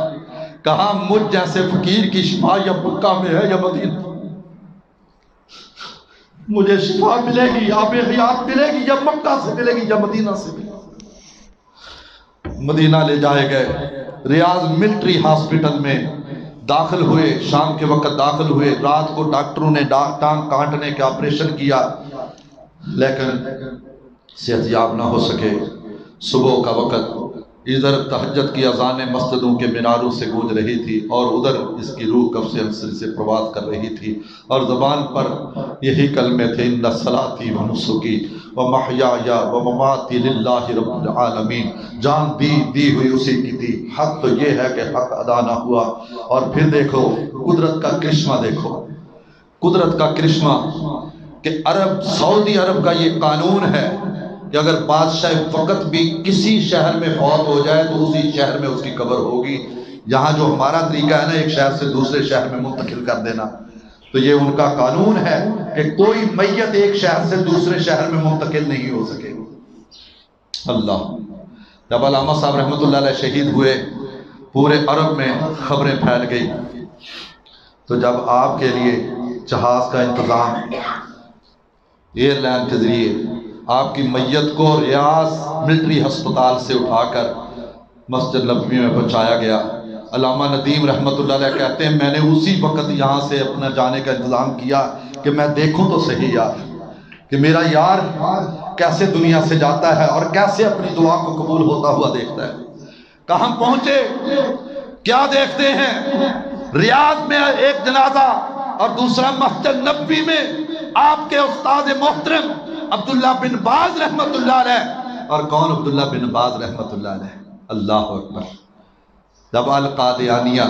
Speaker 1: کہا مجھ جیسے فقیر کی شفا یا مکہ میں ہے یا مدینہ، مجھے شفا ملے گی، آب حیات ملے گی یا مکہ سے ملے گی یا مدینہ سے ملے گی۔ مدینہ لے جائے گئے، ریاض ملٹری ہاسپٹل میں داخل ہوئے، شام کے وقت داخل ہوئے، رات کو ڈاکٹروں نے ٹانگ کاٹنے کا آپریشن کیا، لیکن صحت یاب نہ ہو سکے۔ صبح کا وقت ادھر تہجد کی اذانیں مسجدوں کے میناروں سے گونج رہی تھی اور ادھر اس کی روح قبض سے پرواز کر رہی تھی، اور زبان پر یہی کلمے تھے ان صلاتی و نسکی و محیایا و مماتی للہ رب العالمین۔ جان دی ہوئی اسی کی تھی، حق تو یہ ہے کہ حق ادا نہ ہوا۔ اور پھر دیکھو قدرت کا کرشمہ، دیکھو قدرت کا کرشمہ کہ سعودی عرب کا یہ قانون ہے کہ اگر بادشاہ وقت بھی کسی شہر میں فوت ہو جائے تو اسی شہر میں اس کی قبر ہوگی۔ یہاں جو ہمارا طریقہ ہے نا ایک شہر سے دوسرے شہر میں منتقل کر دینا، تو یہ ان کا قانون ہے کہ کوئی میت ایک شہر سے دوسرے شہر میں منتقل نہیں ہو سکے۔ اللہ جب علامہ صاحب رحمت اللہ علیہ شہید ہوئے، پورے عرب میں خبریں پھیل گئی، تو جب آپ کے لیے جہاز کا انتظام ایئر لائن کے ذریعے آپ کی میت کو ریاض ملٹری ہسپتال سے اٹھا کر مسجد نبوی میں پہنچایا گیا، علامہ ندیم رحمت اللہ علیہ کہتے ہیں میں نے اسی وقت یہاں سے اپنا جانے کا انتظام کیا کہ میں دیکھوں تو صحیح یار کہ میرا یار کیسے دنیا سے جاتا ہے اور کیسے اپنی دعا کو قبول ہوتا ہوا دیکھتا ہے۔ کہاں پہنچے، کیا دیکھتے ہیں؟ ریاض میں ایک جنازہ اور دوسرا مسجد نبوی میں آپ کے استاد محترم عبداللہ بن باز رحمت اللہ علیہ۔ اور کون عبداللہ بن باز رحمت اللہ علیہ؟ اللہ اکبر۔ جب القادیانیہ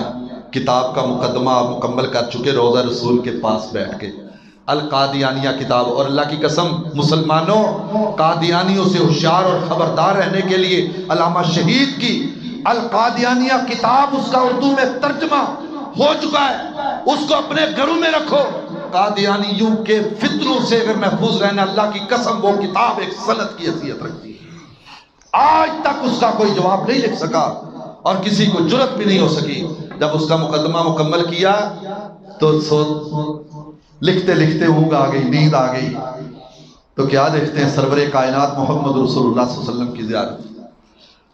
Speaker 1: کتاب کا مقدمہ مکمل کر چکے روضہ رسول کے پاس بیٹھ کے، القادیانیہ کتاب، اور اللہ کی قسم مسلمانوں، قادیانیوں سے ہوشیار اور خبردار رہنے کے لیے علامہ شہید کی القادیانیہ کتاب، اس کا اردو میں ترجمہ ہو چکا ہے، اس کو اپنے گھروں میں رکھو۔ قادیانیوں کے فتنوں سے اگر محفوظ رہنا، اللہ کی قسم وہ کتاب ایک سند کی حیثیت رکھتی ہے۔ آج تک اس کا کوئی جواب نہیں لکھ سکا اور کسی کو جرت بھی نہیں ہو سکی۔ جب اس کا مقدمہ مکمل کیا تو لکھتے لکھتے اونگ آ گئی، نیند آ گئی، تو کیا دیکھتے ہیں؟ سرور کائنات محمد رسول اللہ صلی اللہ علیہ وسلم کی زیارت۔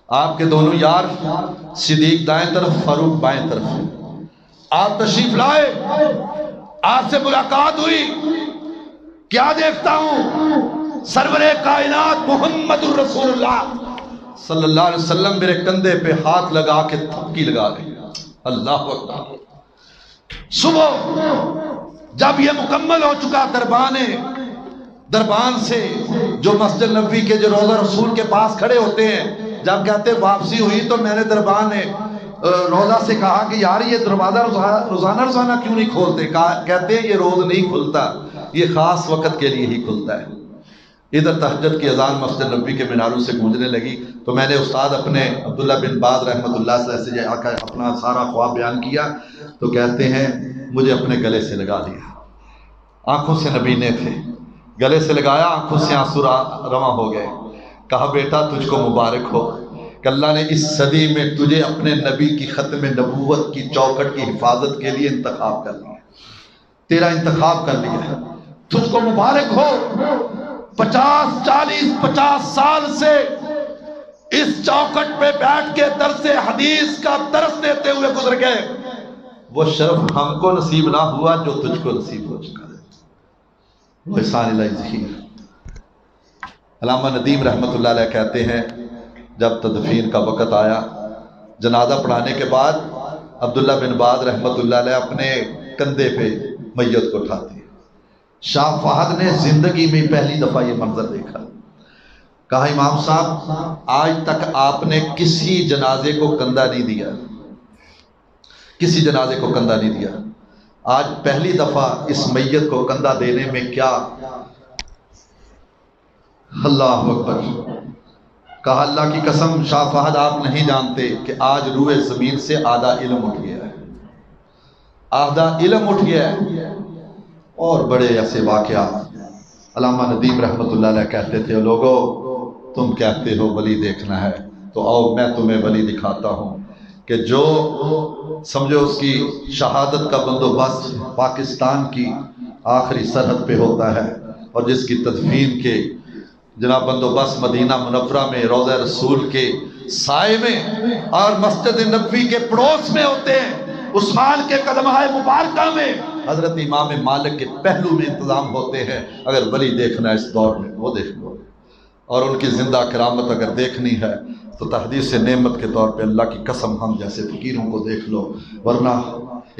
Speaker 1: آپ کے دونوں یار، صدیق دائیں طرف، فاروق بائیں طرف، آپ تشریف لائے، آپ سے ملاقات ہوئی۔ کیا دیکھتا ہوں؟ سرور کائنات محمد رسول اللہ صلی اللہ علیہ وسلم میرے کندھے پہ ہاتھ لگا کے تھپکی لگا رہے ہیں۔ اللہ اکبر۔ صبح جب یہ مکمل ہو چکا، دربان سے جو مسجد نبوی کے جو روضہ رسول کے پاس کھڑے ہوتے ہیں، جب کہتے واپسی ہوئی تو میں نے دربان نے روضہ سے کہا کہ یار یہ دروازہ روزانہ کیوں نہیں کھولتے؟ کہتے ہیں یہ روز نہیں کھلتا، یہ خاص وقت کے لیے ہی کھلتا ہے۔ ادھر تہجد کی اذان مسجد نبوی کے میناروں سے گونجنے لگی تو میں نے استاد اپنے عبداللہ بن باز رحمت اللہ سے اپنا سارا خواب بیان کیا تو کہتے ہیں مجھے اپنے گلے سے لگا لیا۔ آنکھوں سے نبینے تھے، گلے سے لگایا، آنکھوں سے آنسو رواں ہو گئے۔ کہا بیٹا تجھ کو مبارک ہو کہ اللہ نے اس صدی میں تجھے اپنے نبی کی ختم نبوت کی چوکھٹ کی حفاظت کے لیے انتخاب کر لیا، تیرا انتخاب کر لیا، تجھ کو مبارک ہو۔ 50 سال سے اس چوکھٹ پہ بیٹھ کے درس حدیث کا درس دیتے ہوئے گزر گئے، وہ شرف ہم کو نصیب نہ ہوا جو تجھ کو نصیب ہو چکا ہے۔ وہ احسان الہی ظہیر۔ علامہ ندیم رحمت اللہ علیہ کہتے ہیں جب تدفین کا وقت آیا، جنازہ پڑھانے کے بعد عبداللہ بن باز رحمت اللہ علیہ اپنے کندھے پہ میت کو اٹھاتے ہیں۔ شاہ فہد نے زندگی میں پہلی دفعہ یہ منظر دیکھا۔ کہا امام صاحب آج تک آپ نے کسی جنازے کو کندھا نہیں دیا، کسی جنازے کو کندھا نہیں دیا، آج پہلی دفعہ اس میت کو کندھا دینے میں کیا؟ اللہ اکبر۔ کہا اللہ کی قسم شاہ فہد آپ نہیں جانتے کہ آج روح زمین سے آدھا علم اٹھ گیا ہے، آدھا علم اٹھ گیا ہے۔ اور بڑے ایسے واقعات علامہ ندیم رحمت اللہ علیہ کہتے تھے لوگو تم کہتے ہو ولی دیکھنا ہے تو آؤ میں تمہیں ولی دکھاتا ہوں کہ جو سمجھو اس کی شہادت کا بندوبست پاکستان کی آخری سرحد پہ ہوتا ہے اور جس کی تدفین کے جناب بندوبست مدینہ منورہ میں روضہ رسول کے سائے میں اور مسجد نبوی کے پڑوس میں ہوتے ہیں، عثمان کے قدمہ مبارکہ میں، حضرت امام مالک کے پہلو میں انتظام ہوتے ہیں۔ اگر ولی دیکھنا ہے اس دور میں وہ دیکھ لو، اور ان کی زندہ کرامت اگر دیکھنی ہے تو تحدیث نعمت کے طور پہ اللہ کی قسم ہم جیسے فقیروں کو دیکھ لو، ورنہ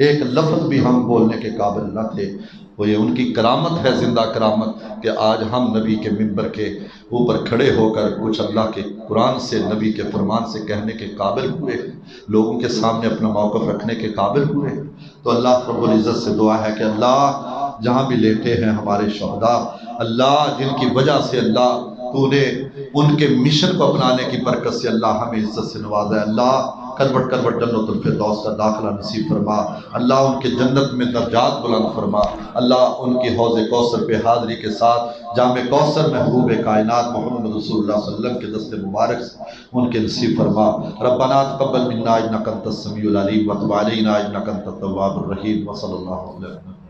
Speaker 1: ایک لفظ بھی ہم بولنے کے قابل نہ تھے۔ وہ یہ ان کی کرامت ہے، زندہ کرامت، کہ آج ہم نبی کے منبر کے اوپر کھڑے ہو کر کچھ اللہ کے قرآن سے، نبی کے فرمان سے کہنے کے قابل ہوئے ہیں، لوگوں کے سامنے اپنا موقف رکھنے کے قابل ہوئے ہیں۔ تو اللہ رب العزت سے دعا ہے کہ اللہ جہاں بھی لیٹے ہیں ہمارے شہداء، اللہ جن کی وجہ سے اللہ تو نے ان کے مشن کو اپنانے کی برکت سے اللہ ہمیں عزت سے نوازا ہے، اللہ کروٹ کروٹ جنت الفردوس کا داخلہ نصیب فرما، اللہ ان کے جنت میں درجات بلند فرما، اللہ ان کی حوض کوثر پہ حاضری کے ساتھ جام کوثر محبوب کائنات محمد رسول اللہ صلی اللہ علیہ وسلم کے دست مبارک سے ان کے نصیب فرما۔ ربنا تقبل منا انک انت السمیع العلیم وتب علینا انک انت التواب الرحیم وصلی اللہ علیہ وسلم۔